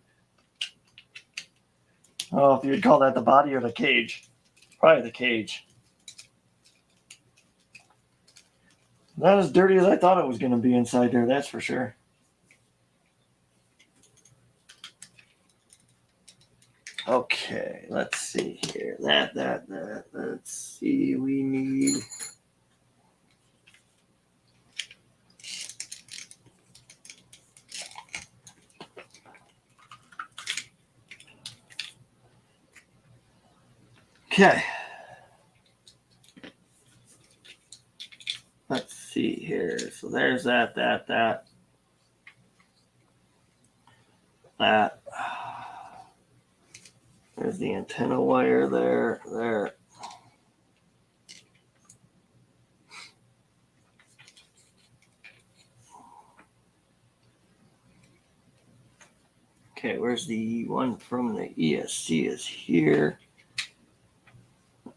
I don't know if you'd call that the body or the cage. Probably the cage. Not as dirty as I thought it was going to be inside there, that's for sure. Okay, let's see here. Let's see, we need... Okay. Let's see here. So there's that. There's the antenna wire there. Okay, where's the one from the ESC is here.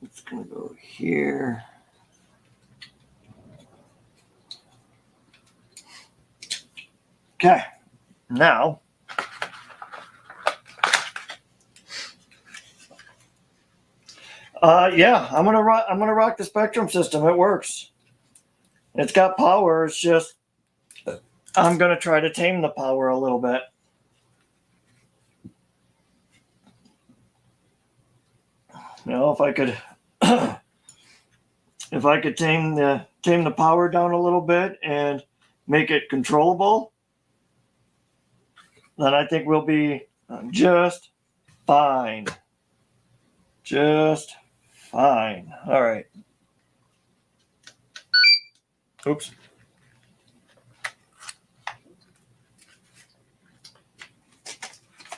It's gonna go here. Okay, now yeah, I'm gonna rock the Spectrum system. It works. It's got power. It's just I'm gonna try to tame the power a little bit. You know, if I could tame the power down a little bit and make it controllable, then I think we'll be just fine. Just fine. All right. Oops.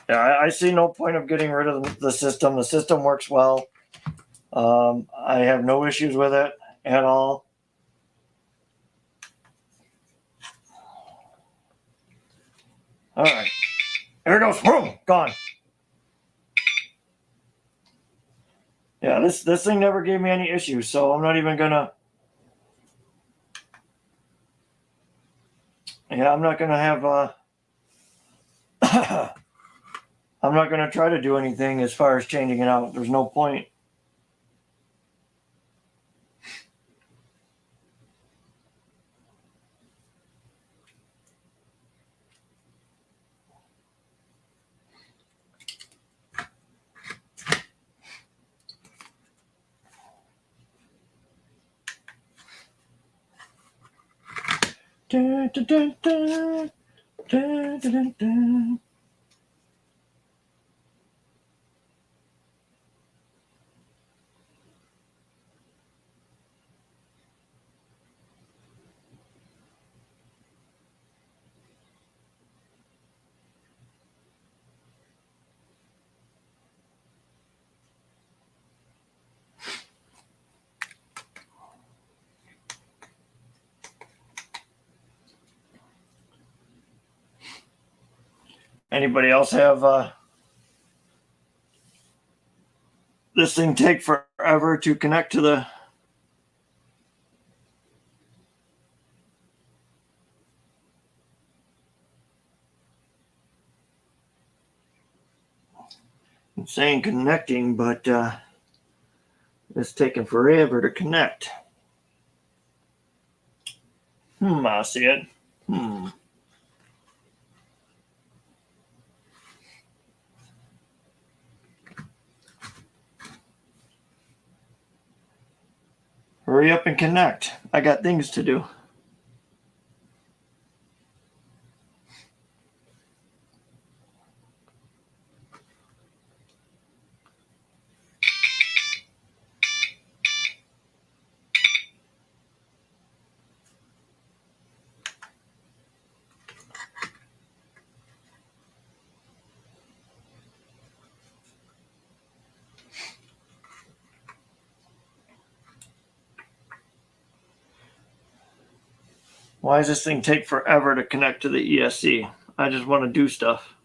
Yeah, I see no point of getting rid of the system. The system works well. I have no issues with it at all. All right. There it goes. Boom, gone. Yeah, this thing never gave me any issues, so I'm not even gonna. Yeah, I'm not gonna have. I'm not gonna try to do anything as far as changing it out. There's no point. Dun, dun, dun, dun. Dun, dun, dun, dun. Anybody else have this thing take forever to connect to the... I'm saying connecting, but it's taking forever to connect. I see it. Hurry up and connect. I got things to do. Why does this thing take forever to connect to the ESC? I just want to do stuff.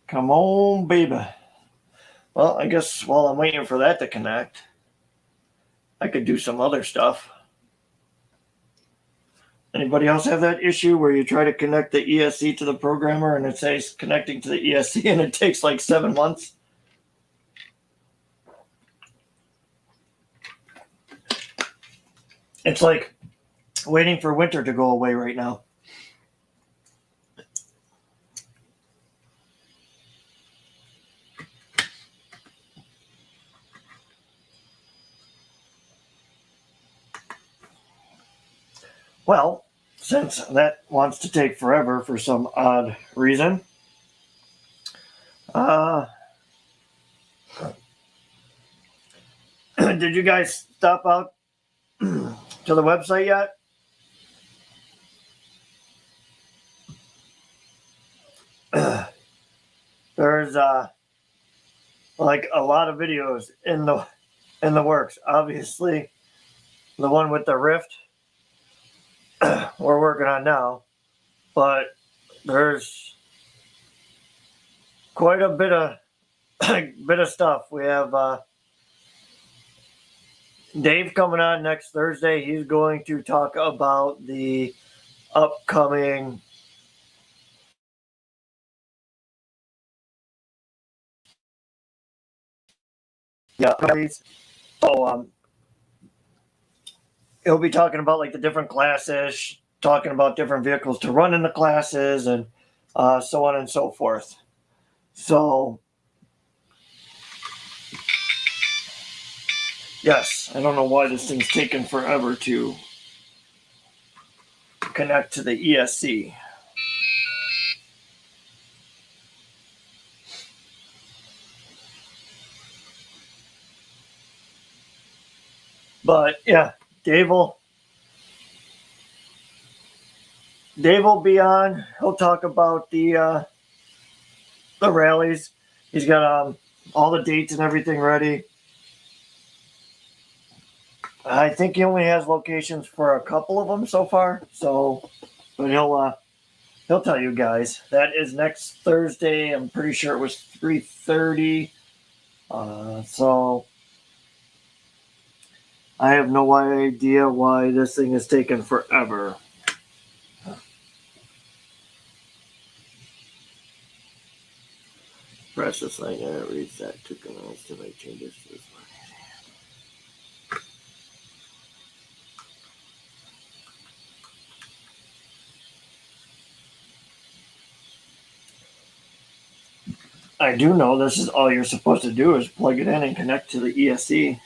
Come on, baby. Well, I guess while I'm waiting for that to connect, I could do some other stuff. Anybody else have that issue where you try to connect the ESC to the programmer and it says connecting to the ESC and it takes like 7 months? It's like waiting for winter to go away right now. Well, since that wants to take forever for some odd reason, did you guys stop out to the website yet? There's like a lot of videos in the works. Obviously, the one with the Ryft we're working on now, but there's quite a bit of stuff. We have Dave coming on next Thursday. He's going to talk about the upcoming so he'll be talking about like the different classes, talking about different vehicles to run in the classes, and so on and so forth. So yes, I don't know why this thing's taken forever to connect to the ESC. But yeah, Dave will be on. He'll talk about the rallies. He's got all the dates and everything ready. I think he only has locations for a couple of them so far. So, but he'll tell you guys. That is next Thursday. I'm pretty sure it was 3:30. So I have no idea why this thing is taking forever. Press this line and it reads that took a minute to make changes to this one. I do know this is all you're supposed to do is plug it in and connect to the ESC.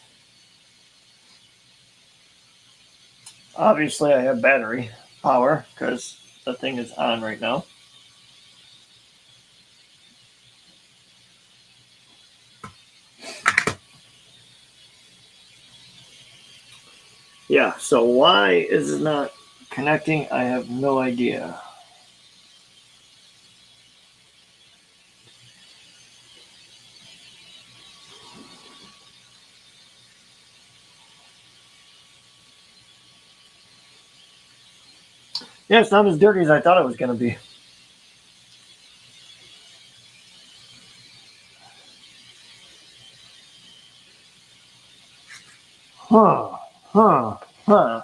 Obviously, I have battery power because the thing is on right now. Yeah, so why is it not connecting? I have no idea. Yeah, it's not as dirty as I thought it was going to be. Huh.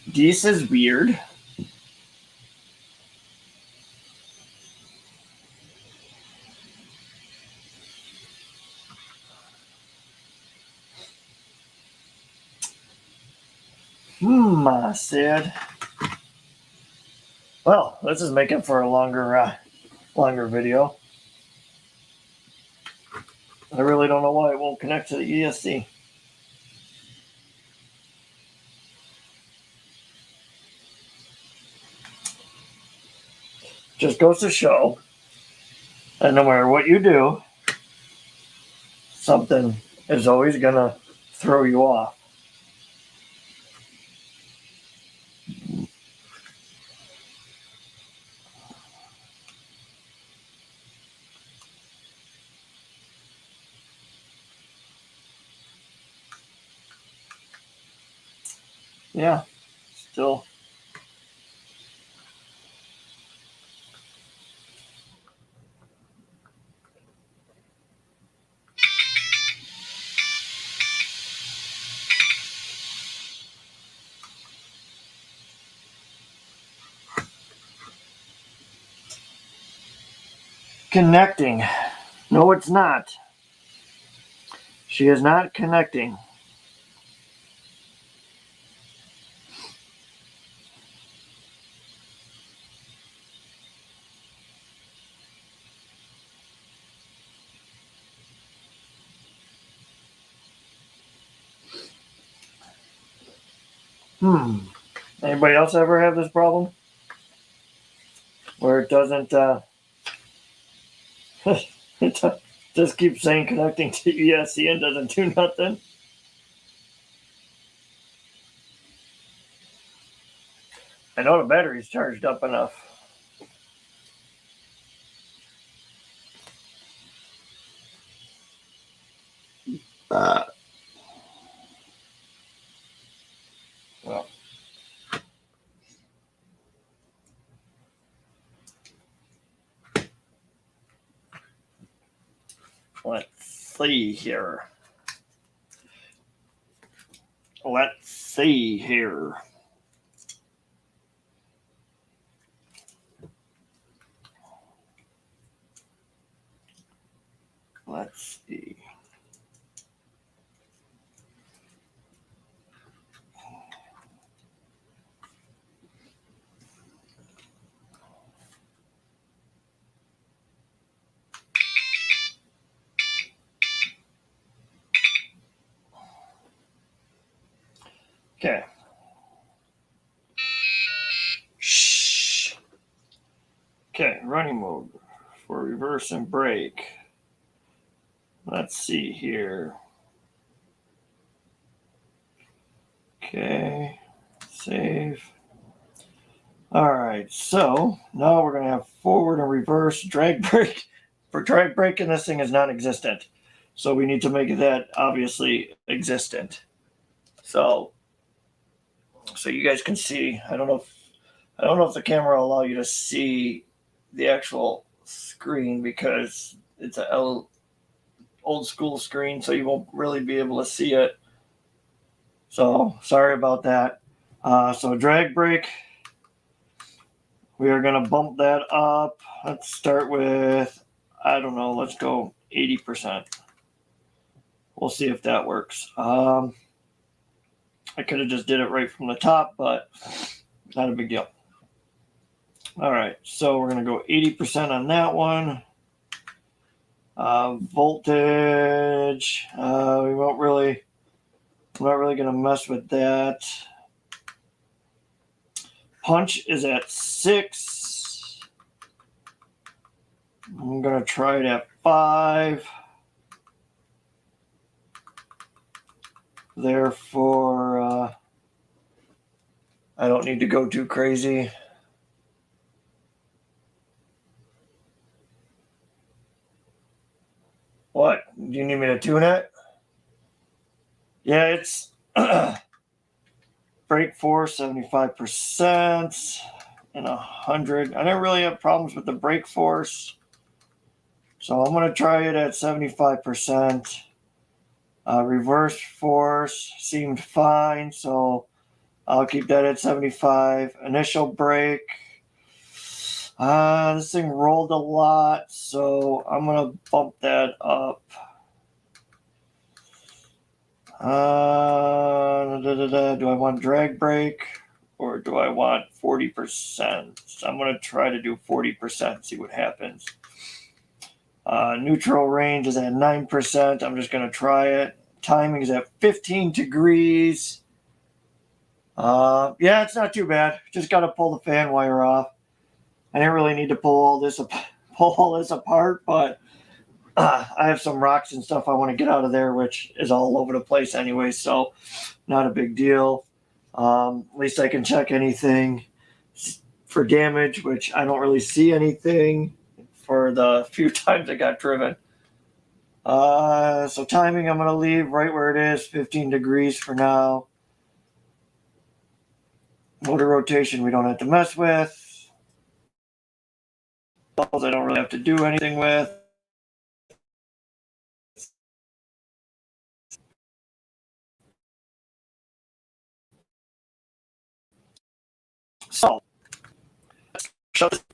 This is weird. I said. Well, this is making for a longer video. I really don't know why it won't connect to the ESC. Just goes to show that no matter what you do, something is always going to throw you off. Yeah, still. connecting. No, it's not. She is not connecting. Anybody else ever have this problem? Where it doesn't, it just keeps saying connecting to ESC and doesn't do nothing? I know the battery's charged up enough. Well, let's see here. Let's see here. Let's see. Okay. Shh. Okay, running mode for reverse and brake. Let's see here. Okay, save. All right, so now we're going to have forward and reverse drag brake. For drag braking, this thing is non-existent. So we need to make that obviously existent. So you guys can see. I don't know if the camera will allow you to see the actual screen because it's an old school screen, so you won't really be able to see it. So sorry about that. So drag brake, we are going to bump that up. Let's start with, I don't know, let's go 80%. We'll see if that works. I could have just did it right from the top, but not a big deal. All right, so we're going to go 80% on that one. Voltage, I'm not really going to mess with that. Punch is at 6. I'm going to try it at 5. Therefore, I don't need to go too crazy. What? Do you need me to tune it? Yeah, it's brake force 75% and 100. I didn't really have problems with the brake force, so I'm going to try it at 75%. Reverse force seemed fine, so I'll keep that at 75. Initial brake. This thing rolled a lot, so I'm going to bump that up. Do I want drag brake or do I want 40%? So I'm going to try to do 40%, see what happens. Neutral range is at 9%. I'm just going to try it. Timing is at 15 degrees. Yeah, it's not too bad. Just got to pull the fan wire off. I didn't really need to pull all this apart, but I have some rocks and stuff I want to get out of there, which is all over the place anyway, so not a big deal. At least I can check anything for damage, which I don't really see anything for the few times I got driven. So timing I'm going to leave right where it is, 15 degrees for now. Motor rotation we don't have to mess with. Balls I don't really have to do anything with. So, shut this,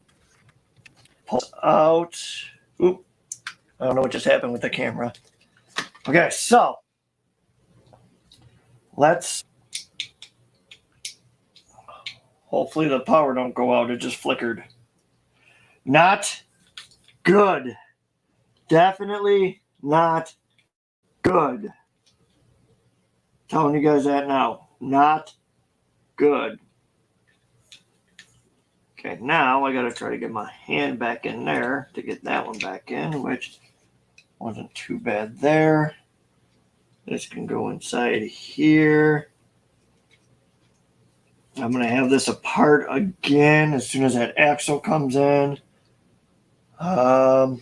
pull out. Oop. I don't know what just happened with the camera. Okay, so let's... Hopefully the power don't go out. It just flickered. Not good. Definitely not good. Telling you guys that now. Not good. Okay, now I gotta try to get my hand back in there to get that one back in, which wasn't too bad there. This can go inside here. I'm gonna have this apart again as soon as that axle comes in. So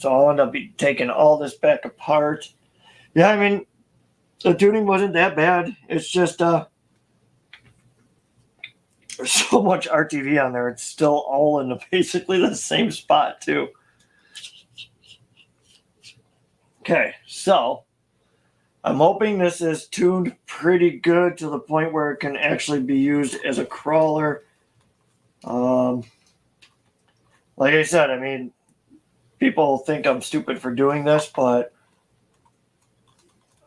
I'll end up taking all this back apart. Yeah, I mean, the tuning wasn't that bad. It's just there's so much RTV on there. It's still all in basically the same spot too. Okay, so I'm hoping this is tuned pretty good to the point where it can actually be used as a crawler. Like I said, I mean, people think I'm stupid for doing this, but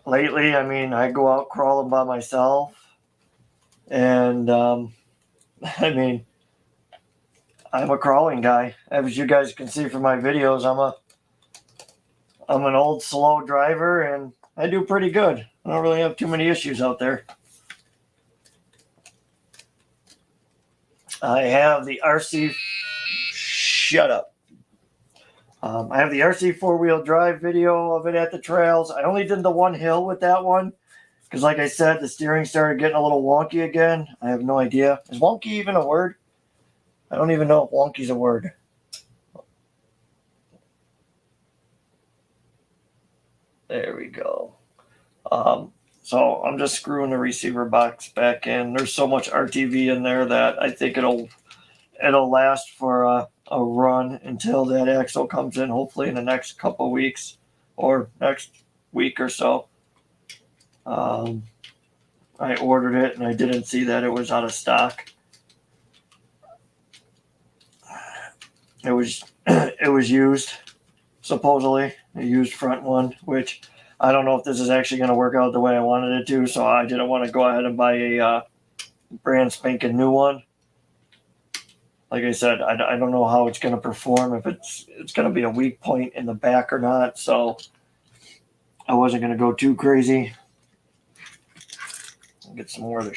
lately, I mean, I go out crawling by myself, and I mean, I'm a crawling guy. As you guys can see from my videos, I'm an old slow driver, and I do pretty good. I don't really have too many issues out there. I have the RC. Shut up. I have the RC four-wheel drive video of it at the trails. I only did the one hill with that one because, like I said, the steering started getting a little wonky again. I have no idea. Is wonky even a word? I don't even know if wonky's a word. There we go. So I'm just screwing the receiver box back in. There's so much RTV in there that I think it'll last for a run until that axle comes in, hopefully in the next couple of weeks or next week or so. I ordered it and I didn't see that it was out of stock. It was used, supposedly, a used front one, which I don't know if this is actually going to work out the way I wanted it to, so I didn't want to go ahead and buy a brand spanking new one. Like I said, I don't know how it's going to perform, if it's going to be a weak point in the back or not, so I wasn't going to go too crazy. I'll get some more of the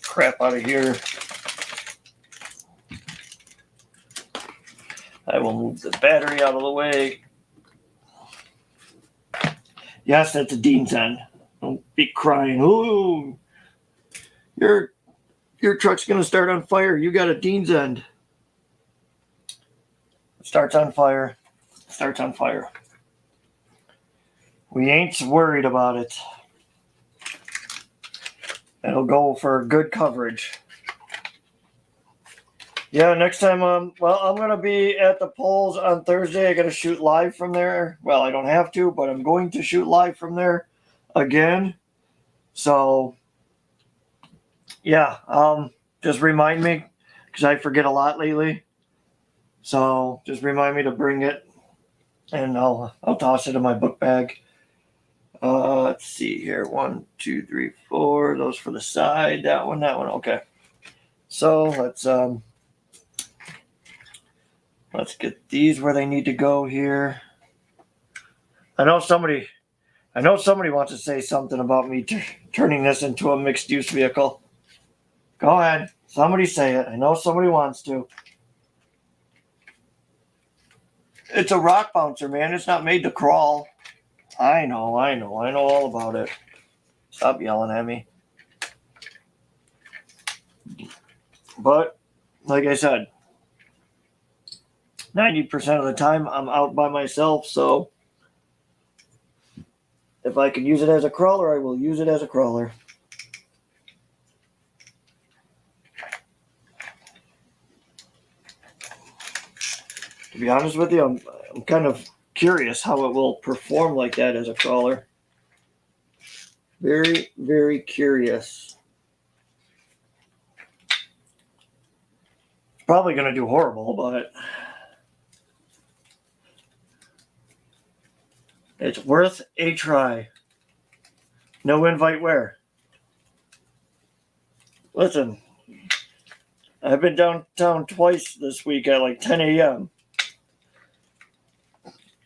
crap out of here. I will move the battery out of the way. Yes, that's a Dean's end. Don't be crying. Ooh, your truck's going to start on fire. You got a Dean's end. It starts on fire. It starts on fire. We ain't worried about it. It'll go for good coverage. Yeah, next time, well, I'm going to be at the polls on Thursday. I got to shoot live from there. Well, I don't have to, but I'm going to shoot live from there again. So, yeah, just remind me, because I forget a lot lately. So, just remind me to bring it, and I'll toss it in my book bag. Let's see here. 1, 2, 3, 4. Those for the side. That one. Okay. So, let's get these where they need to go here. I know somebody wants to say something about me turning this into a mixed-use vehicle. Go ahead. Somebody say it. I know somebody wants to. It's a rock bouncer, man. It's not made to crawl. I know all about it. Stop yelling at me. But, like I said, 90% of the time I'm out by myself, so if I can use it as a crawler, I will use it as a crawler. To be honest with you, I'm kind of curious how it will perform like that as a crawler. Very, very curious. It's probably going to do horrible, but It's worth a try. No invite where? Listen, I've been downtown twice this week at like 10 a.m.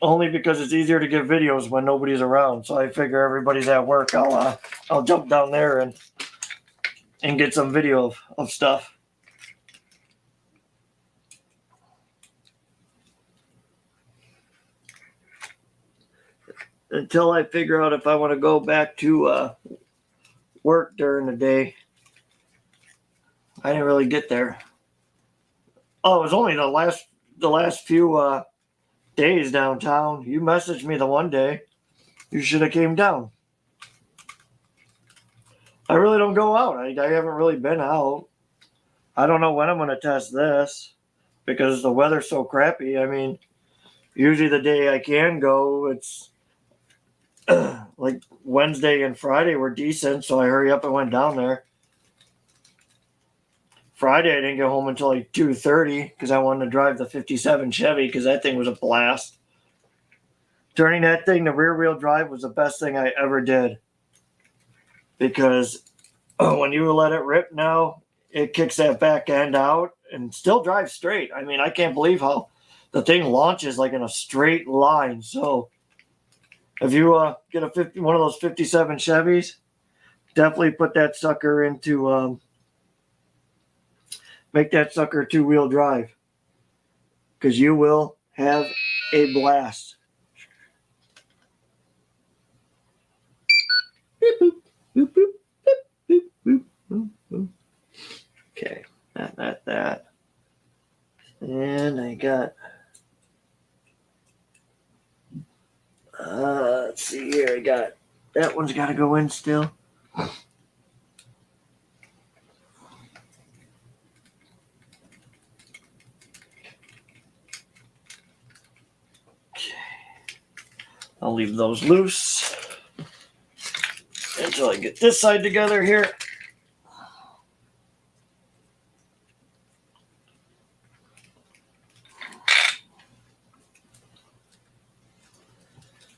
Only because it's easier to get videos when nobody's around. So I figure everybody's at work. I'll jump down there and get some video of stuff. Until I figure out if I want to go back to work during the day. I didn't really get there. Oh, it was only the last few days downtown. You messaged me the one day. You should have came down. I really don't go out. I haven't really been out. I don't know when I'm going to test this because the weather's so crappy. I mean, usually the day I can go, it's like Wednesday and Friday were decent, so I hurry up and went down there. Friday, I didn't get home until like 2:30 because I wanted to drive the 57 Chevy because that thing was a blast. Turning that thing to rear-wheel drive was the best thing I ever did because when you let it rip now, it kicks that back end out and still drives straight. I mean, I can't believe how the thing launches like in a straight line. So if you get one of those 57 Chevys, definitely put that sucker into make that sucker two-wheel drive because you will have a blast. Beep, boop, boop, boop, boop, boop, boop, boop. Okay, that. And I got, let's see here, I got, that one's got to go in still. I'll leave those loose until I get this side together here.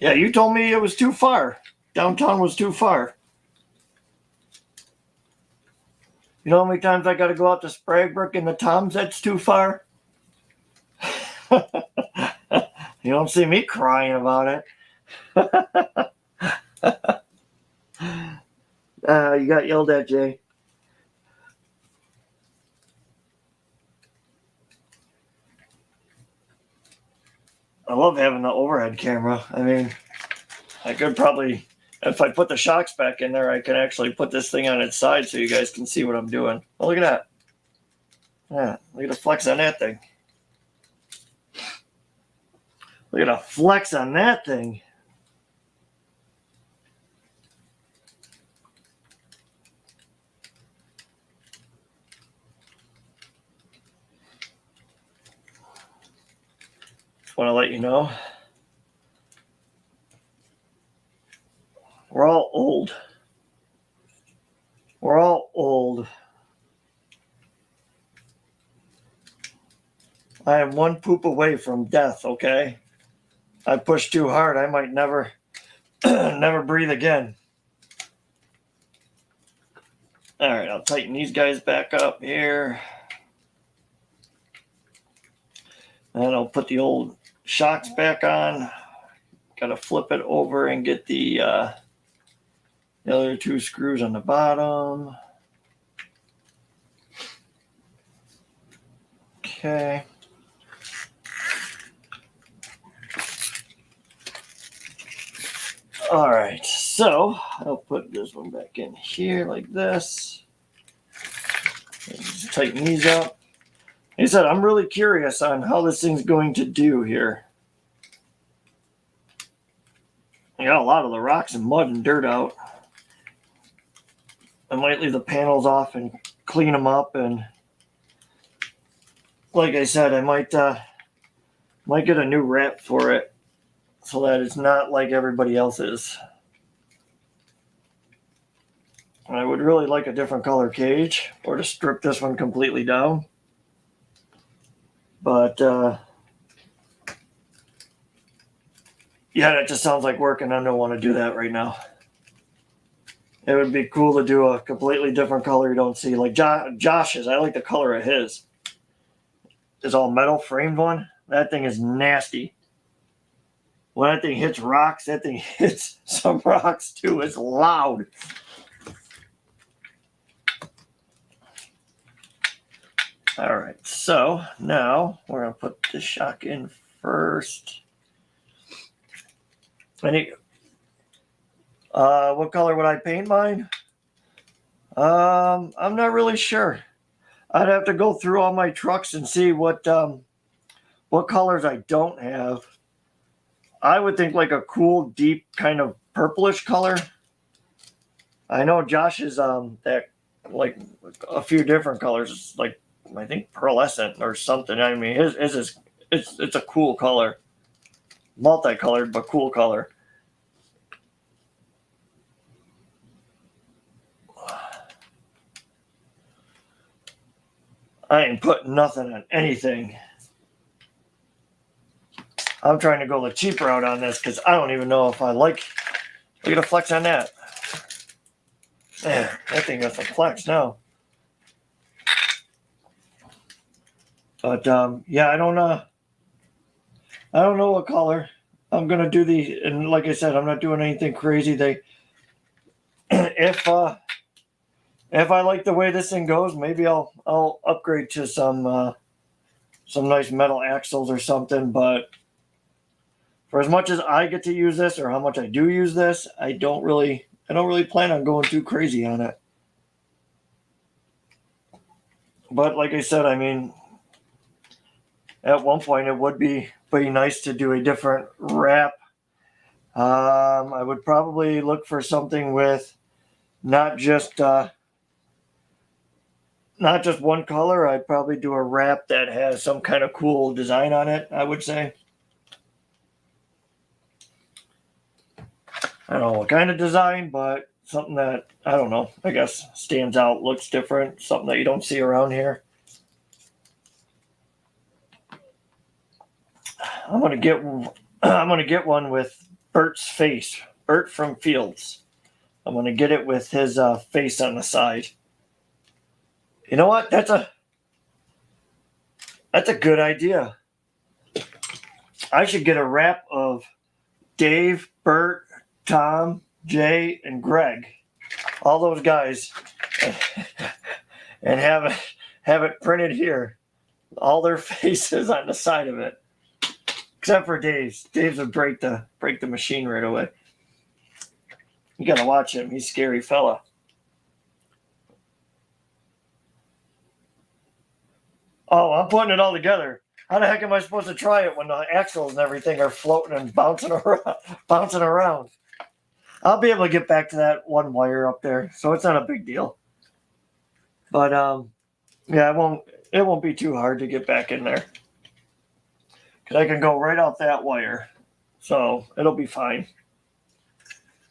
Yeah, you told me it was too far. Downtown was too far. You know how many times I got to go out to Spragbrook and the Toms? That's too far. You don't see me crying about it. You got yelled at, Jay. I love having the overhead camera. I mean, I could probably, if I put the shocks back in there, I can actually put this thing on its side so you guys can see what I'm doing. Oh, look at that. Yeah, look at the flex on that thing. Look at the flex on that thing. Just want to let you know. We're all old. We're all old. I am one poop away from death, okay? I push too hard, I might never never breathe again. All right, I'll tighten these guys back up here. And I'll put the old shocks back on. Got to flip it over and get the other two screws on the bottom. Okay. All right, so I'll put this one back in here like this. Just tighten these up. Like I said, I'm really curious on how this thing's going to do here. I got a lot of the rocks and mud and dirt out. I might leave the panels off and clean them up, and like I said, I might get a new wrap for it so that it's not like everybody else's. I would really like a different color cage or to strip this one completely down. But yeah, that just sounds like work, and I don't want to do that right now. It would be cool to do a completely different color you don't see. Like Josh's, I like the color of his. This all metal framed one. That thing is nasty. When that thing hits rocks, that thing hits some rocks too. It's loud. All right, so now we're gonna put the shock in first. What color would I paint mine? I'm not really sure. I'd have to go through all my trucks and see what colors I don't have. I would think like a cool, deep kind of purplish color. I know Josh is that like a few different colors. It's like I think pearlescent or something. I mean, his is it's a cool color, multicolored but cool color. I ain't putting nothing on anything. I'm trying to go the cheap route on this because I don't even know if I like. Look at the flex on that. Man, that thing got some flex now. But yeah, I don't know what color I'm gonna do the. And like I said, I'm not doing anything crazy. If I like the way this thing goes, maybe I'll upgrade to some nice metal axles or something. But for as much as I get to use this, or how much I do use this, I don't really plan on going too crazy on it. But like I said, I mean, at one point it would be nice to do a different wrap. I would probably look for something with not just one color. I'd probably do a wrap that has some kind of cool design on it, I would say. I don't know what kind of design, but something that, I don't know, I guess stands out, looks different, something that you don't see around here. I'm gonna get one with Bert's face, Bert from Fields. I'm gonna get it with his face on the side. You know what? That's a good idea. I should get a wrap of Dave, Bert, Tom, Jay, and Greg, all those guys, and have it printed here, all their faces on the side of it, except for Dave's. Dave's would break the machine right away. You gotta watch him. He's a scary fella. Oh, I'm putting it all together. How the heck am I supposed to try it when the axles and everything are floating and bouncing around? I'll be able to get back to that one wire up there, so it's not a big deal. But yeah, it won't be too hard to get back in there because I can go right out that wire, so it'll be fine.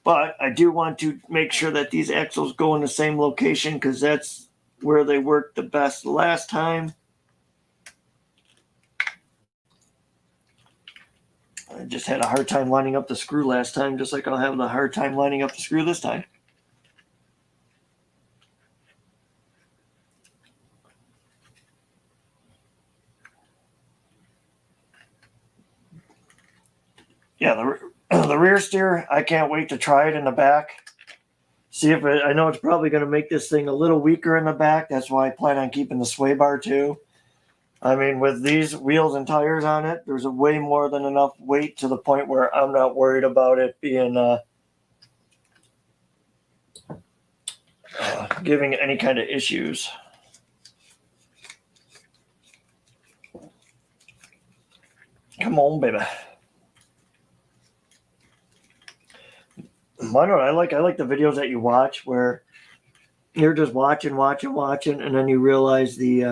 But I do want to make sure that these axles go in the same location because that's where they worked the best last time. I just had a hard time lining up the screw last time, just like I'll have a hard time lining up the screw this time. Yeah, the rear steer, I can't wait to try it in the back. See if I know it's probably going to make this thing a little weaker in the back. That's why I plan on keeping the sway bar too. I mean, with these wheels and tires on it, there's a way more than enough weight to the point where I'm not worried about it being giving any kind of issues. Come on, baby. I know I like the videos that you watch where you're just watching, and then you realize he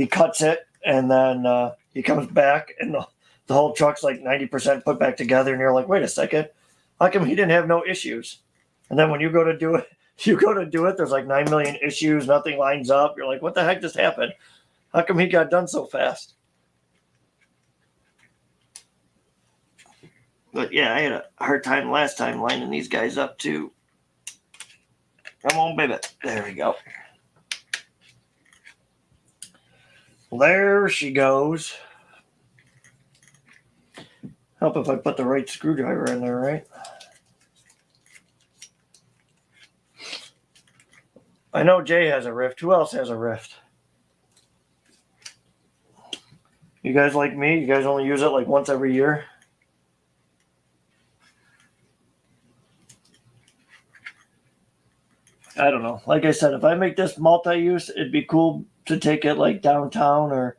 cuts it, and then he comes back, and the whole truck's like 90% put back together, and you're like, wait a second, how come he didn't have no issues? And then when you go to do it, there's like 9 million issues, nothing lines up. You're like, what the heck just happened? How come he got done so fast? But yeah, I had a hard time last time lining these guys up too. Come on, baby. There we go. There she goes. Help if I put the right screwdriver in there, right? I know Jay has a Ryft. Who else has a Ryft? You guys like me? You guys only use it like once every year? I don't know. Like I said, if I make this multi-use, it'd be cool to take it like downtown or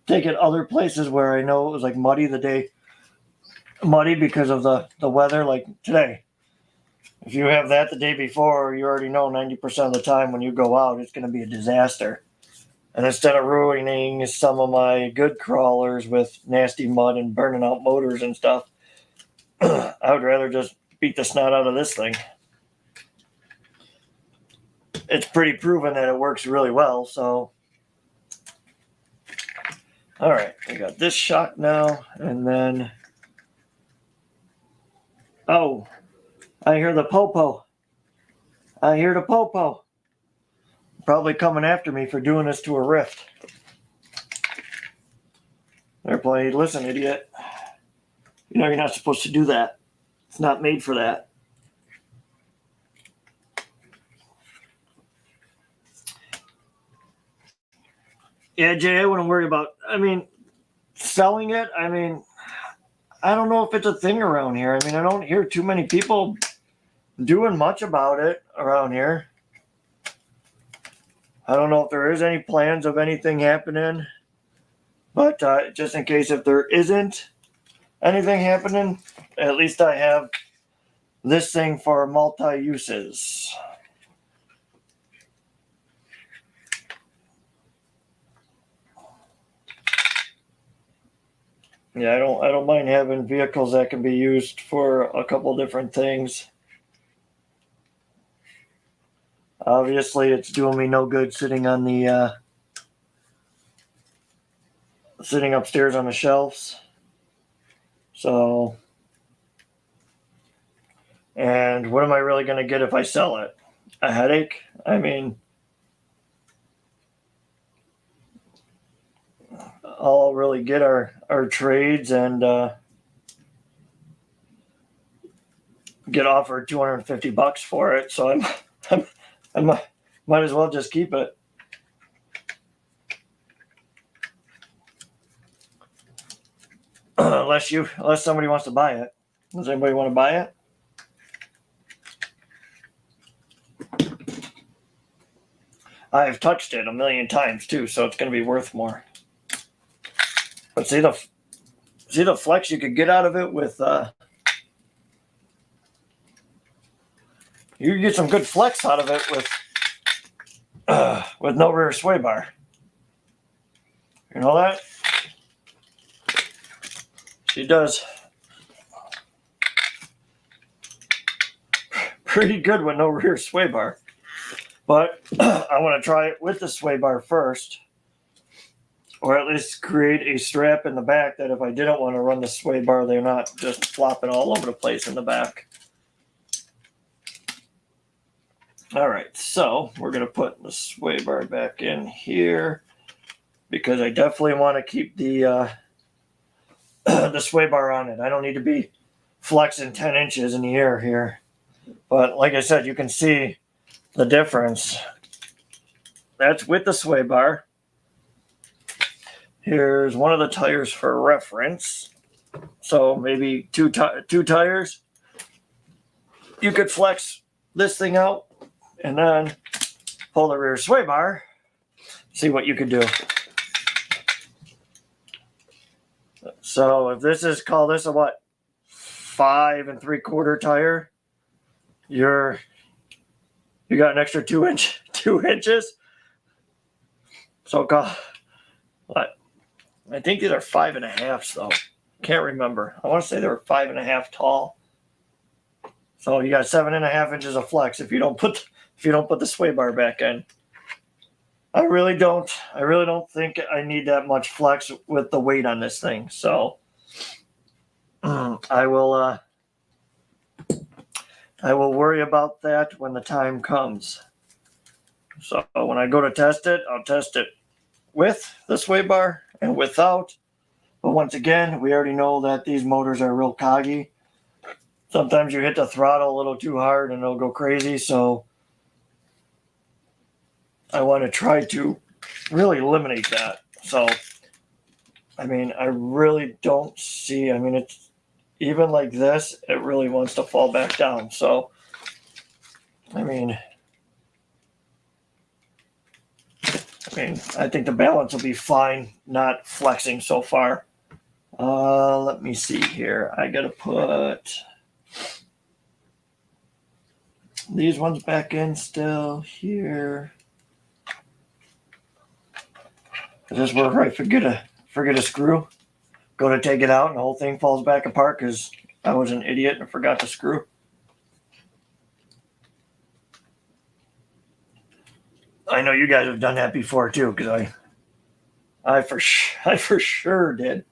take it other places where I know it was like muddy the day. Muddy because of the weather, like today. If you have that the day before, you already know 90% of the time when you go out, it's going to be a disaster. And instead of ruining some of my good crawlers with nasty mud and burning out motors and stuff, I would rather just beat the snot out of this thing. It's pretty proven that it works really well, so. All right, we got this shock now, and then. Oh, I hear the popo. I hear the popo. Probably coming after me for doing this to a Ryft. They're playing, listen, idiot. You know you're not supposed to do that. It's not made for that. Yeah, Jay, I wouldn't worry about, selling it. I don't know if it's a thing around here. I don't hear too many people doing much about it around here. I don't know if there is any plans of anything happening, but just in case if there isn't anything happening, at least I have this thing for multi-uses. Yeah, I don't mind having vehicles that can be used for a couple different things. Obviously, it's doing me no good sitting on the sitting upstairs on the shelves. So, and what am I really going to get if I sell it? A headache? All really get our trades and get offered $250 for it. So I might as well just keep it. Unless somebody wants to buy it. Does anybody want to buy it? I've touched it a million times too, so it's going to be worth more. But see the flex you could get out of it with you can get some good flex out of it with no rear sway bar. You know that? She does pretty good with no rear sway bar. But I want to try it with the sway bar first. Or at least create a strap in the back that if I didn't want to run the sway bar, they're not just flopping all over the place in the back. All right, so we're going to put the sway bar back in here because I definitely want to keep the the sway bar on it. I don't need to be flexing 10 inches in the air here. But like I said, you can see the difference. That's with the sway bar. Here's one of the tires for reference. So maybe two tires. You could flex this thing out and then pull the rear sway bar. See what you could do. So if this is, call this a what? 5 3/4 tire. You got an extra 2 inches. So what? I think these are 5.5 though. Can't remember. I want to say they were 5.5 tall. So you got 7.5 inches of flex if you don't put the sway bar back in. I really don't think I need that much flex with the weight on this thing. So I will worry about that when the time comes. So when I go to test it, I'll test it with the sway bar and without. But once again, we already know that these motors are real coggy. Sometimes you hit the throttle a little too hard and it'll go crazy. So I want to try to really eliminate that. So, I mean, I really don't see, I mean, it's even like this, it really wants to fall back down. So, I mean, I think the balance will be fine, not flexing so far. Let me see here. I gotta put these ones back in still here. Is this where I forget a screw? Go to take it out and the whole thing falls back apart because I was an idiot and forgot to screw. I know you guys have done that before too, because I for sure did.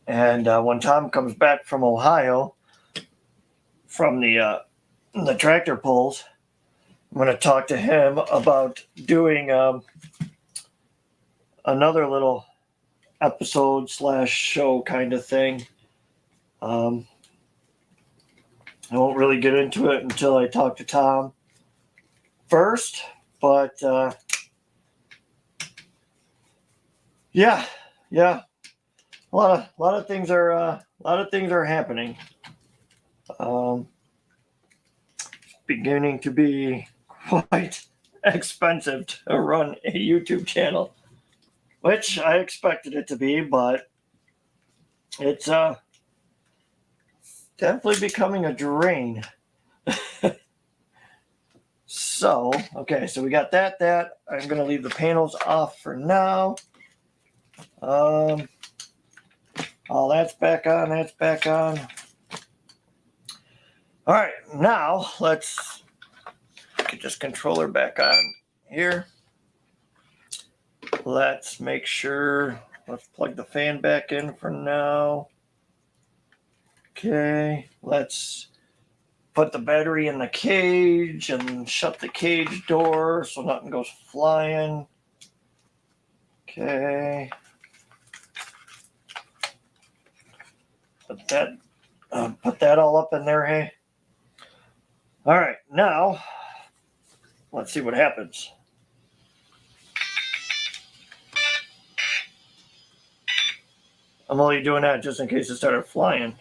And when Tom comes back from Ohio, from the tractor pulls, I'm going to talk to him about doing another little episode / show kind of thing. I won't really get into it until I talk to Tom first, but yeah, a lot of things are happening. Beginning to be quite expensive to run a YouTube channel, which I expected it to be, but it's definitely becoming a drain. So, okay, so we got that. I'm going to leave the panels off for now. All that's back on. All right, now let's get this controller back on here. Let's make sure, let's plug the fan back in for now. Okay, let's put the battery in the cage and shut the cage door so nothing goes flying. Okay. Put that all up in there, hey? All right, now let's see what happens. I'm only doing that just in case it started flying.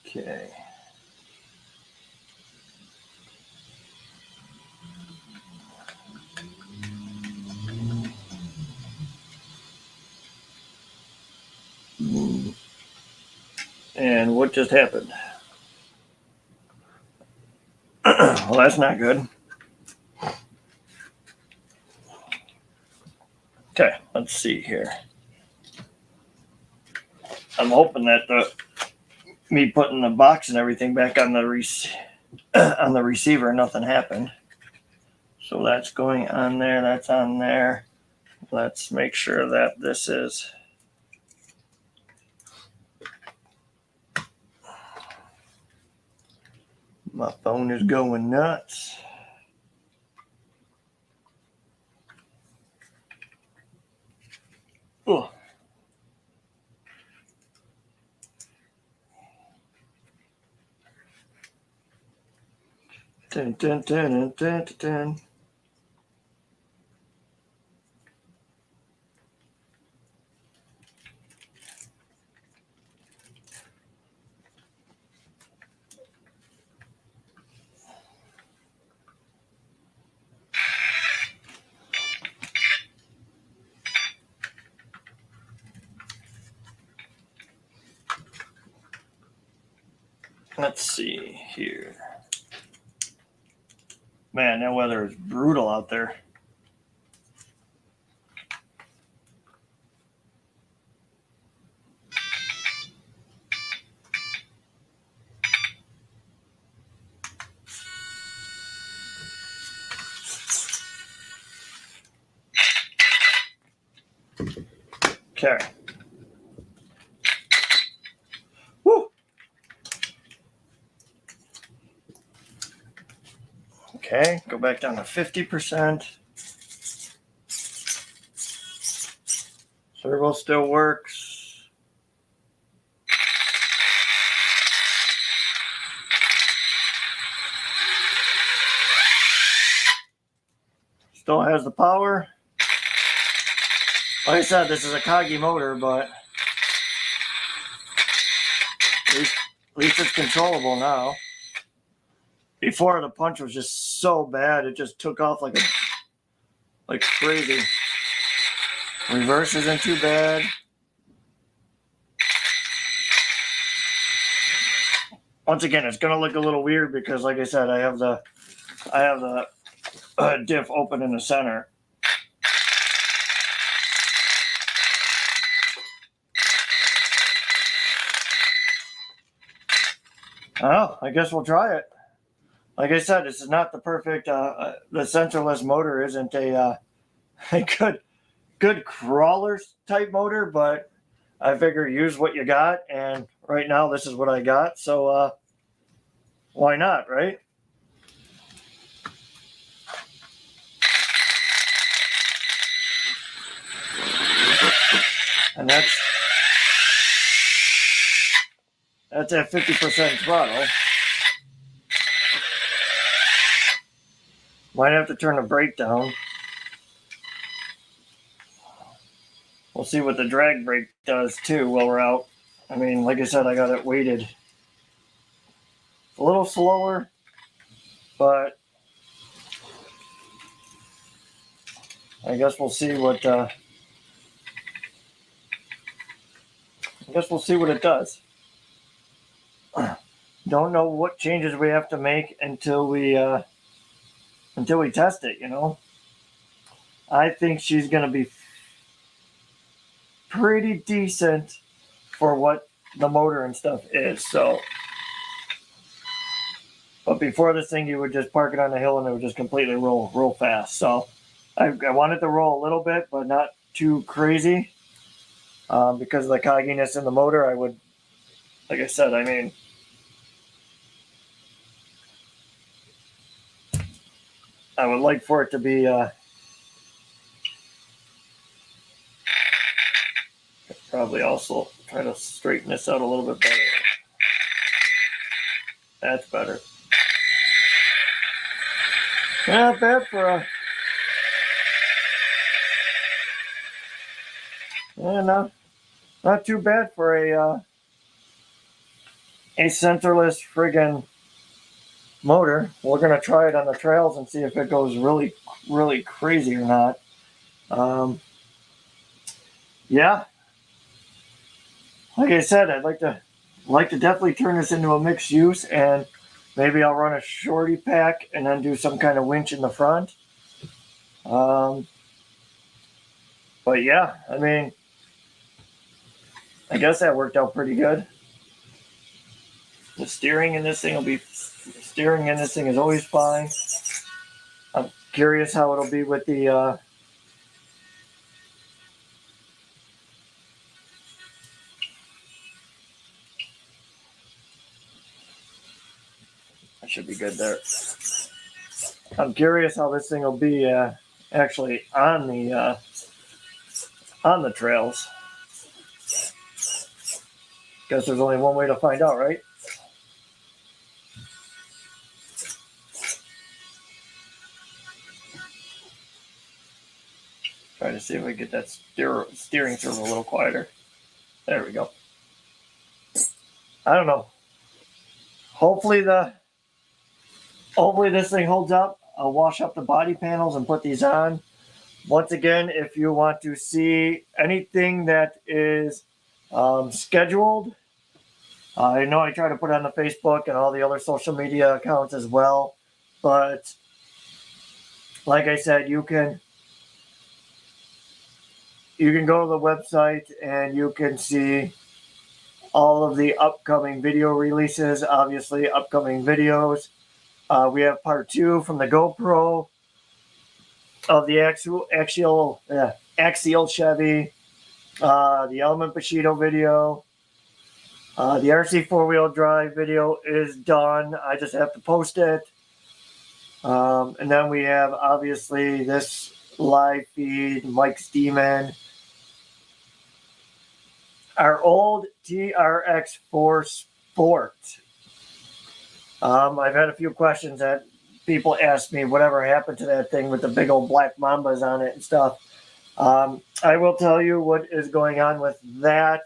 Okay. And what just happened? Well, that's not good. Okay, let's see here. I'm hoping that me putting the box and everything back on the receiver, nothing happened. So that's going on there. That's on there. Let's make sure that this is. My phone is going nuts. Oh. Dun, dun, dun, dun, dun, dun. Let's see here. Man, that weather is brutal out there. Okay. Woo. Okay, go back down to 50%. Servo still works. Still has the power. Like I said, this is a Kagi motor, but at least it's controllable now. Before, the punch was just so bad, it just took off like crazy. Reverse isn't too bad. Once again, it's gonna look a little weird because, like I said, I have the diff open in the center. Oh, I guess we'll try it. Like I said, this is not the perfect. The centerless motor isn't a good crawlers type motor, but I figure use what you got, and right now this is what I got, so why not, right? And that's at 50% throttle. Might have to turn the brake down. We'll see what the drag brake does too while we're out. I mean, like I said, I got it weighted. It's a little slower, but I guess we'll see what it does. Don't know what changes we have to make until we test it, you know. I think she's going to be pretty decent for what the motor and stuff is. So, but before this thing, you would just park it on the hill and it would just completely roll fast. So I want it to roll a little bit, but not too crazy. Because of the cogginess in the motor, I would, like I said, I mean, I would like for it to be probably also try to straighten this out a little bit better. That's better. Not bad for not too bad for a centerless friggin' motor. We're gonna try it on the trails and see if it goes really, really crazy or not. Yeah. Like I said, I'd like to definitely turn this into a mixed use, and maybe I'll run a shorty pack and then do some kind of winch in the front. But yeah, I mean, I guess that worked out pretty good. The steering in this thing is always fine. I'm curious how it'll be with the I should be good there. I'm curious how this thing will be actually on the trails. Guess there's only one way to find out, right? Try to see if we get that steering servo a little quieter. There we go. I don't know. Hopefully this thing holds up. I'll wash up the body panels and put these on. Once again, if you want to see anything that is scheduled, I know I try to put it on the Facebook and all the other social media accounts as well. But like I said, you can go to the website and you can see all of the upcoming video releases, obviously upcoming videos. We have part 2 from the GoPro of the Axial Chevy. the Element Bushido video. The RC 4-wheel drive video is done. I just have to post it. And then we have, obviously, this live feed, Mike's Demon. Our old TRX4 Sport. I've had a few questions that people ask me whatever happened to that thing with the big old black mambas on it and stuff. I will tell you what is going on with that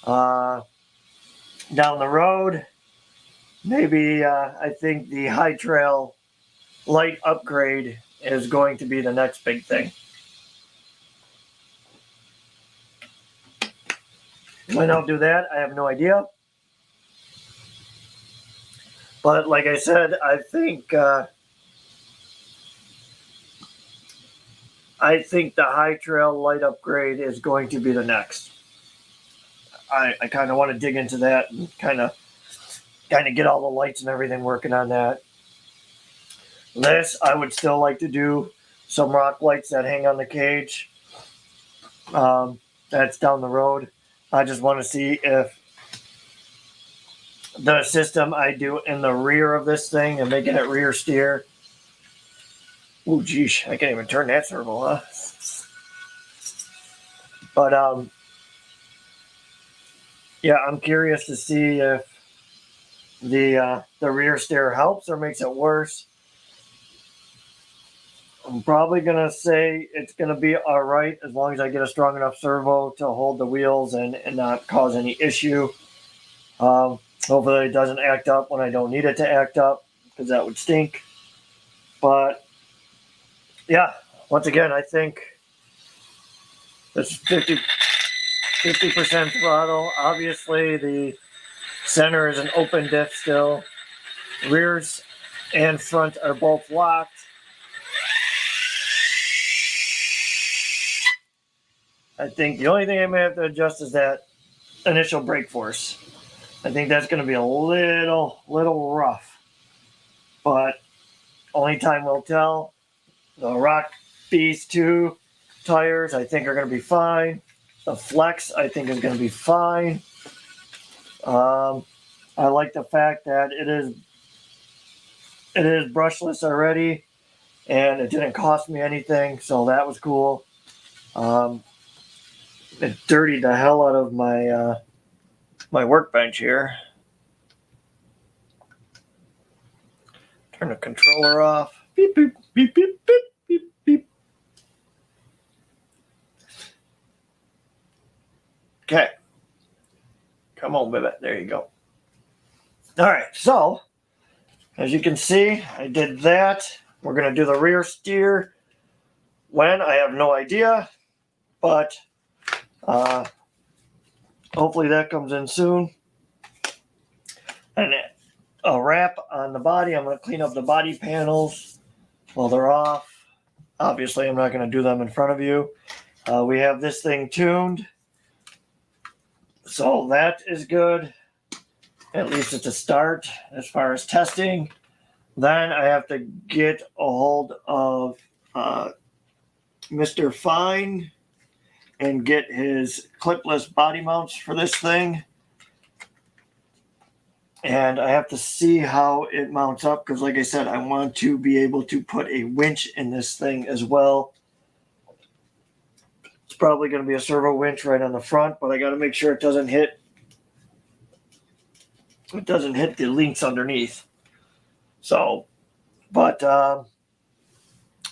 down the road. Maybe I think the High Trail light upgrade is going to be the next big thing. When I'll do that, I have no idea. But like I said, I think the High Trail light upgrade is going to be the next. I kind of want to dig into that and kind of get all the lights and everything working on that. This, I would still like to do some rock lights that hang on the cage. That's down the road. I just want to see if the system I do in the rear of this thing and making it rear steer. Oh, geez, I can't even turn that servo, huh? But, yeah, I'm curious to see if the rear steer helps or makes it worse. I'm probably going to say it's going to be all right as long as I get a strong enough servo to hold the wheels and not cause any issue. Hopefully it doesn't act up when I don't need it to act up, because that would stink. But, yeah, once again, I think this 50% throttle. Obviously, the center is an open diff still. Rears and front are both locked. I think the only thing I may have to adjust is that initial brake force. I think that's going to be a little rough, but only time will tell. The Rock Beast 2 tires, I think, are going to be fine. The Flex, I think, is going to be fine. I like the fact that it is brushless already, and it didn't cost me anything, so that was cool. It dirtied the hell out of my my workbench here. Turn the controller off. Beep, beep, beep, beep, beep, beep, beep. Okay. Come on, baby. There you go. All right. So, as you can see, I did that. We're going to do the rear steer. When? I have no idea. But hopefully that comes in soon. And a wrap on the body. I'm going to clean up the body panels while they're off. Obviously, I'm not going to do them in front of you. We have this thing tuned. So that is good. At least it's a start as far as testing. Then I have to get a hold of Mr. Fine and get his clipless body mounts for this thing. And I have to see how it mounts up because, like I said, I want to be able to put a winch in this thing as well. It's probably going to be a servo winch right on the front, but I got to make sure it doesn't hit the links underneath. So, but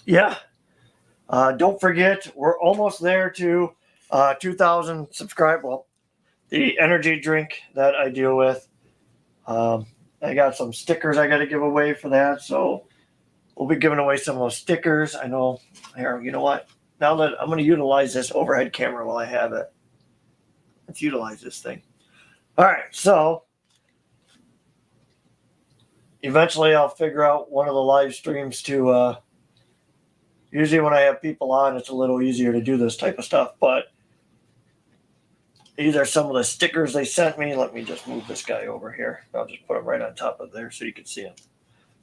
yeah. Don't forget, we're almost there to 2,000 subscribers. Well, the energy drink that I deal with. I got some stickers I got to give away for that, so we'll be giving away some of those stickers. I know. Here, you know what? Now that I'm going to utilize this overhead camera while I have it. Let's utilize this thing. All right, so eventually I'll figure out one of the live streams to usually when I have people on, it's a little easier to do this type of stuff, but these are some of the stickers they sent me. Let me just move this guy over here. I'll just put him right on top of there so you can see him.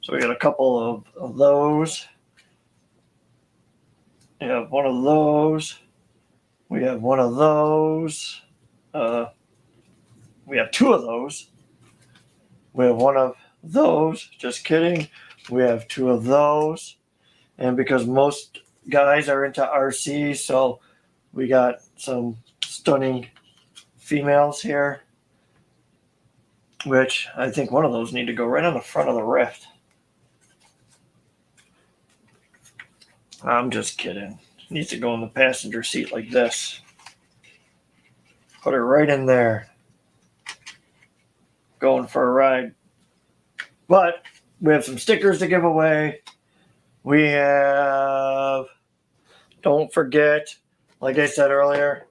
So we got a couple of those. We have one of those. We have one of those. We have two of those. We have one of those. Just kidding. We have two of those. And because most guys are into RC, so we got some stunning females here, which I think one of those need to go right on the front of the Ryft. I'm just kidding. It needs to go in the passenger seat like this. Put her right in there. Going for a ride. But we have some stickers to give away. We have, don't forget, like I said earlier,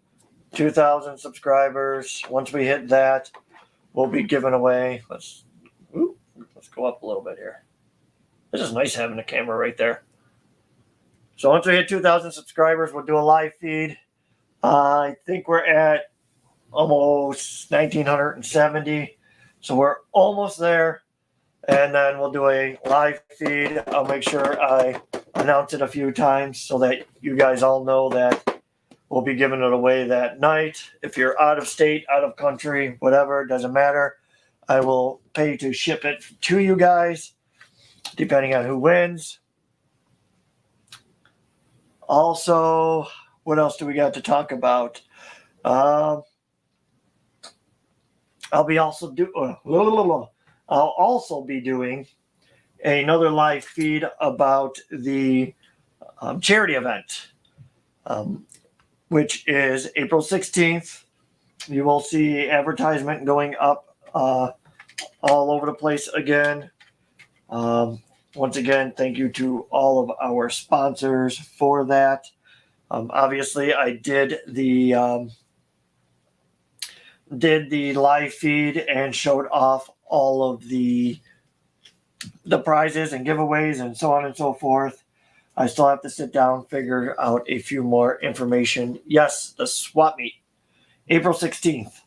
2,000 subscribers. Once we hit that, we'll be giving away. Let's go up a little bit here. This is nice having a camera right there. So once we hit 2,000 subscribers, we'll do a live feed. I think we're at almost 1,970. So we're almost there. And then we'll do a live feed. I'll make sure I announce it a few times so that you guys all know that we'll be giving it away that night. If you're out of state, out of country, whatever, it doesn't matter. I will pay to ship it to you guys, depending on who wins. Also, what else do we got to talk about? I'll also be doing another live feed about the charity event, which is April 16th. You will see advertisement going up all over the place again. Once again, thank you to all of our sponsors for that. Obviously, I did the live feed and showed off all of the prizes and giveaways and so on and so forth. I still have to sit down, figure out a few more information. Yes, the swap meet, April 16th.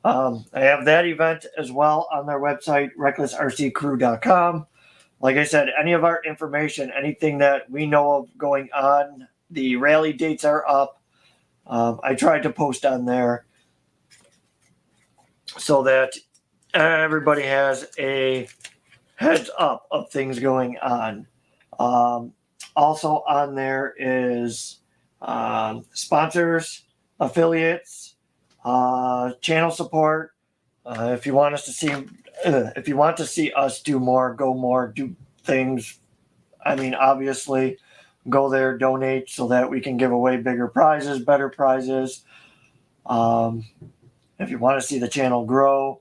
I have that event as well on their website, recklessrccrew.com. Like I said, any of our information, anything that we know of going on, the rally dates are up. I tried to post on there so that everybody has a heads up of things going on. Also on there is sponsors, affiliates, channel support. If you want to see us do more, go more, do things. I mean, obviously, go there, donate so that we can give away bigger prizes, better prizes. If you want to see the channel grow,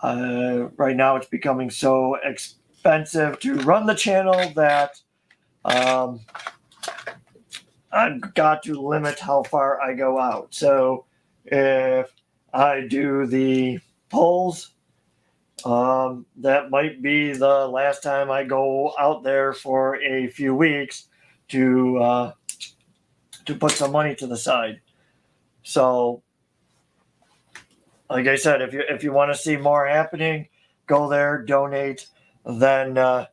right now it's becoming so expensive to run the channel that I've got to limit how far I go out. So if I do the polls, that might be the last time I go out there for a few weeks to put some money to the side. So, like I said, if you want to see more happening, go there, donate. Then I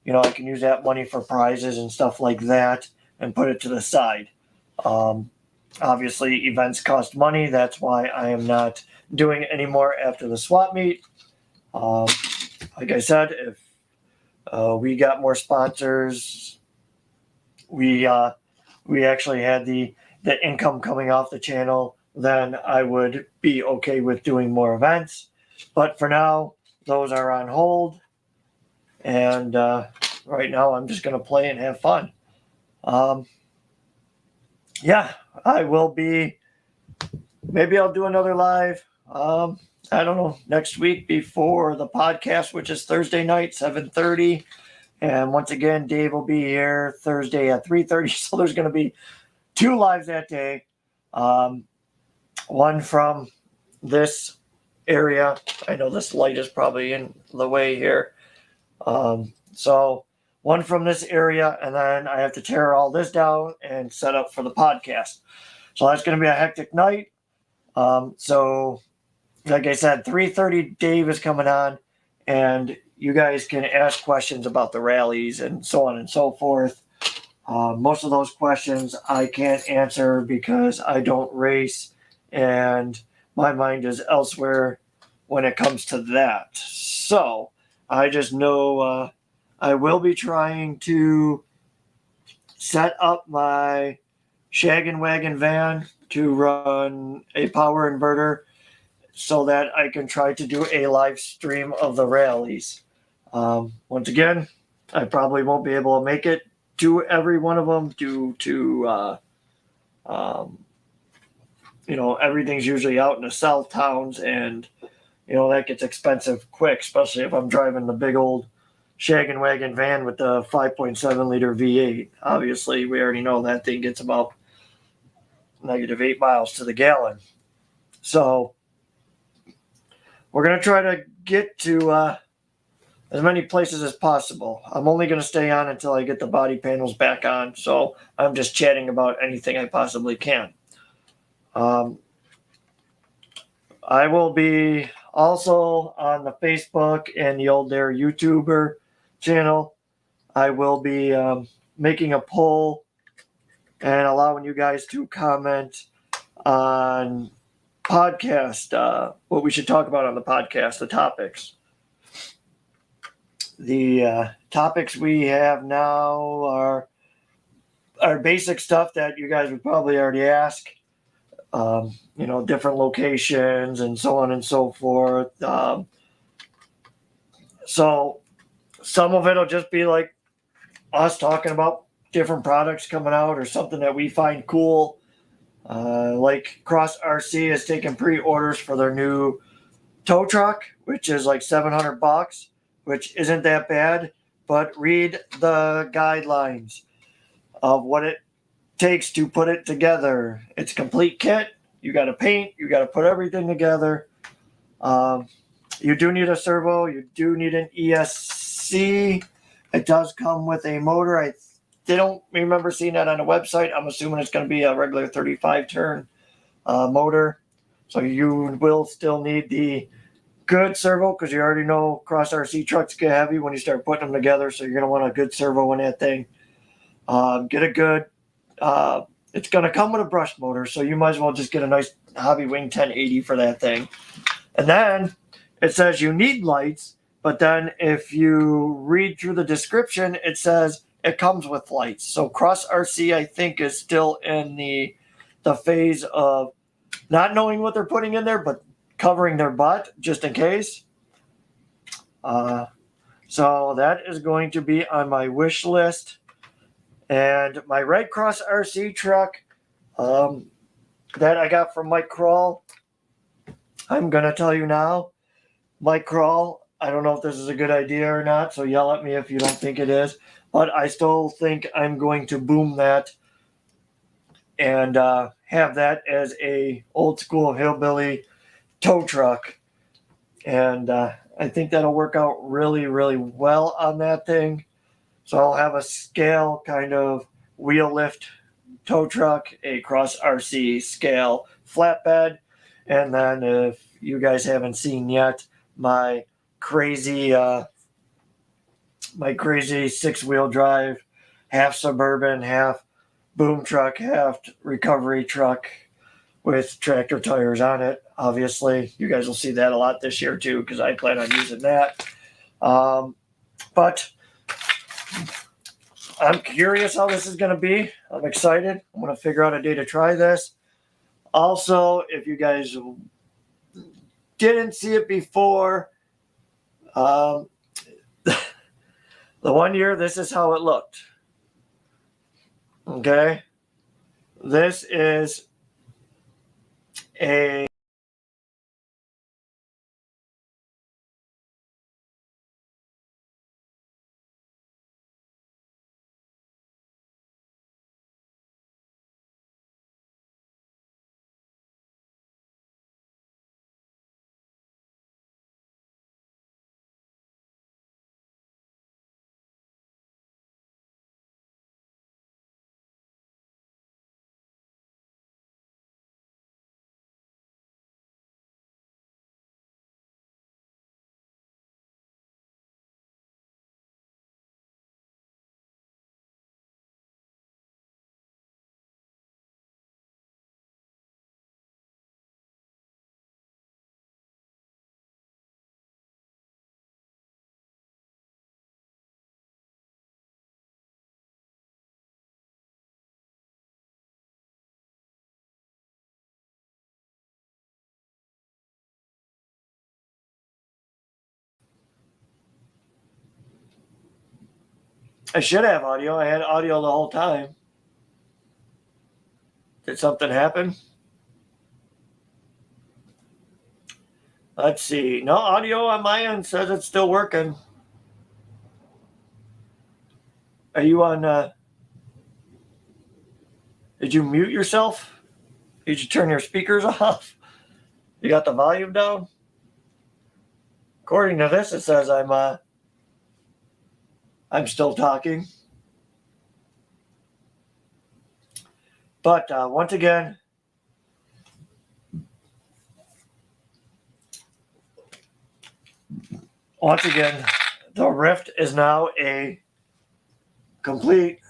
can use that money for prizes and stuff like that, and put it to the side. Obviously, events cost money. That's why I am not doing it anymore after the swap meet. Like I said, if we got more sponsors, we actually had the income coming off the channel, then I would be okay with doing more events. But for now, those are on hold. And right now, I'm just going to play and have fun. I will be. Maybe I'll do another live. I don't know, next week before the podcast, which is Thursday night, 7:30. And once again, Dave will be here Thursday at 3:30. So there's going to be 2 lives that day. One from this area. I know this light is probably in the way here. So one from this area, and then I have to tear all this down and set up for the podcast. So that's going to be a hectic night. So like I said, 3:30 Dave is coming on, and you guys can ask questions about the rallies and so on and so forth. Most of those questions I can't answer because I don't race and my mind is elsewhere when it comes to that. So I just know I will be trying to set up my shag and wagon van to run a power inverter so that I can try to do a live stream of the rallies. Once again, I probably won't be able to make it to every one of them due to everything's usually out in the south towns, and that gets expensive quick, especially if I'm driving the big old shag and wagon van with the 5.7 liter V8. Obviously, we already know that thing gets about -8 miles to the gallon. So we're going to try to get to as many places as possible. I'm only going to stay on until I get the body panels back on, so I'm just chatting about anything I possibly can. I will be also on the Facebook and the Old Dare YouTuber channel. I will be making a poll and allowing you guys to comment on podcast, what we should talk about on the podcast, the topics. The topics we have now are basic stuff that you guys would probably already ask. Different locations and so on and so forth. So some of it will just be like us talking about different products coming out or something that we find cool. Like Cross RC has taken pre-orders for their new tow truck, which is like $700, which isn't that bad. But read the guidelines of what it takes to put it together. It's a complete kit. You got to paint. You got to put everything together. You do need a servo. You do need an ESC. It does come with a motor. I don't remember seeing that on the website. I'm assuming it's going to be a regular 35 turn motor. So you will still need the good servo because you already know Cross RC trucks get heavy when you start putting them together. So you're going to want a good servo in that thing. Get a good. It's going to come with a brush motor, so you might as well just get a nice Hobby Wing 1080 for that thing. And then it says you need lights, but then if you read through the description, it says it comes with lights. So Cross RC, I think, is still in the phase of not knowing what they're putting in there, but covering their butt just in case. So that is going to be on my wish list. And my Red Cross RC truck that I got from Mike Kroll, I'm going to tell you now. Mike Kroll, I don't know if this is a good idea or not, so yell at me if you don't think it is. But I still think I'm going to boom that and have that as a old school hillbilly tow truck. And I think that'll work out really, really well on that thing. So I'll have a scale kind of wheel lift tow truck, a Cross RC scale flatbed, and then if you guys haven't seen yet, my crazy 6-wheel drive, half suburban, half boom truck, half recovery truck with tractor tires on it. Obviously, you guys will see that a lot this year too because I plan on using that. But I'm curious how this is going to be. I'm excited. I'm going to figure out a day to try this. Also, if you guys didn't see it before, the one year, this is how it looked. Okay? This is a I should have audio. I had audio the whole time. Did something happen? Let's see. No, audio on my end says it's still working. Are you on, did you mute yourself? Did you turn your speakers off? You got the volume down? According to this, it says I'm still talking. But once again, the Ryft is now a complete.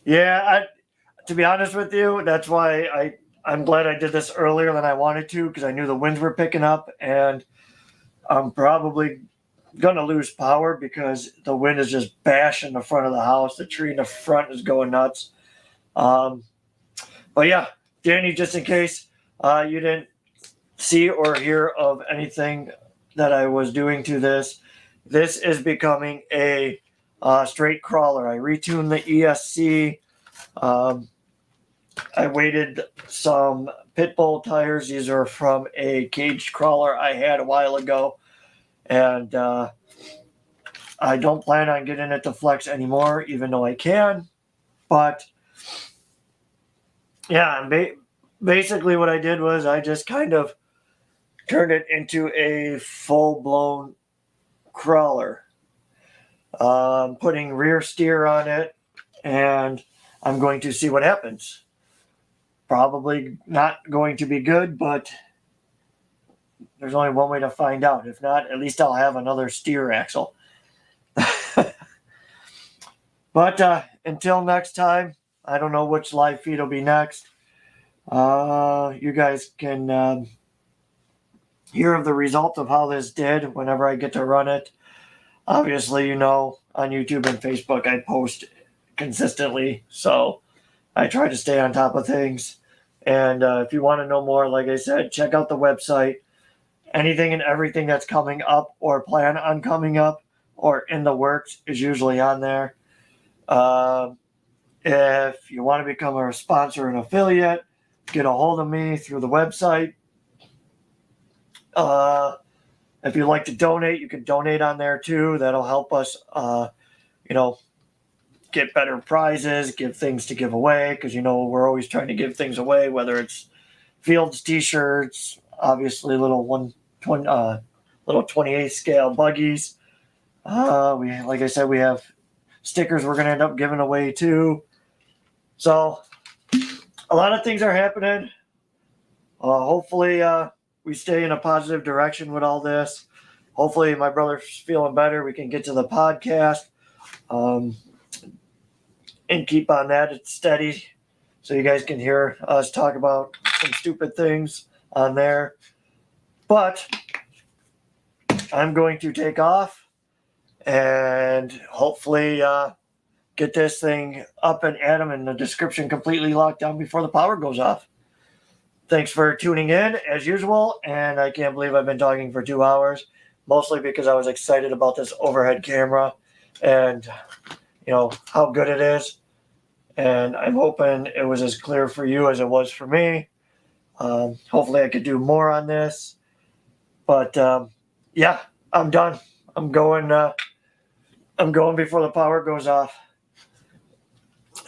Yeah, to be honest with you, that's why I'm glad I did this earlier than I wanted to, because I knew the winds were picking up, and I'm probably going to lose power because the wind is just bashing the front of the house. The tree in the front is going nuts. But yeah, Danny, just in case you didn't see or hear of anything that I was doing to this, this is becoming a straight crawler. I retuned the ESC. I weighted some pit bull tires. These are from a caged crawler I had a while ago, and I don't plan on getting it to flex anymore, even though I can. But yeah, basically what I did was I just kind of turned it into a full-blown crawler. Putting rear steer on it, and I'm going to see what happens. Probably not going to be good, but there's only one way to find out. If not, at least I'll have another steer axle. But until next time, I don't know which live feed will be next. You guys can hear of the result of how this did whenever I get to run it. Obviously, you know, on YouTube and Facebook, I post consistently, so I try to stay on top of things. And if you want to know more, like I said, check out the website. Anything and everything that's coming up or plan on coming up or in the works is usually on there. If you want to become a sponsor and affiliate, get a hold of me through the website. If you'd like to donate, you can donate on there too. That'll help us, get better prizes, give things to give away, because, we're always trying to give things away, whether it's Fields t-shirts, obviously little 28 scale buggies. Like I said, we have stickers we're going to end up giving away too. So a lot of things are happening. Hopefully we stay in a positive direction with all this. Hopefully my brother's feeling better. We can get to the podcast and keep on that. It's steady, so you guys can hear us talk about some stupid things on there. But I'm going to take off and hopefully get this thing up and at 'em in the description completely locked down before the power goes off. Thanks for tuning in as usual, and I can't believe I've been talking for 2 hours, mostly because I was excited about this overhead camera and how good it is. And I'm hoping it was as clear for you as it was for me. Hopefully I could do more on this. But yeah, I'm done. I'm going before the power goes off.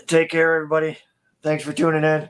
Take care, everybody. Thanks for tuning in.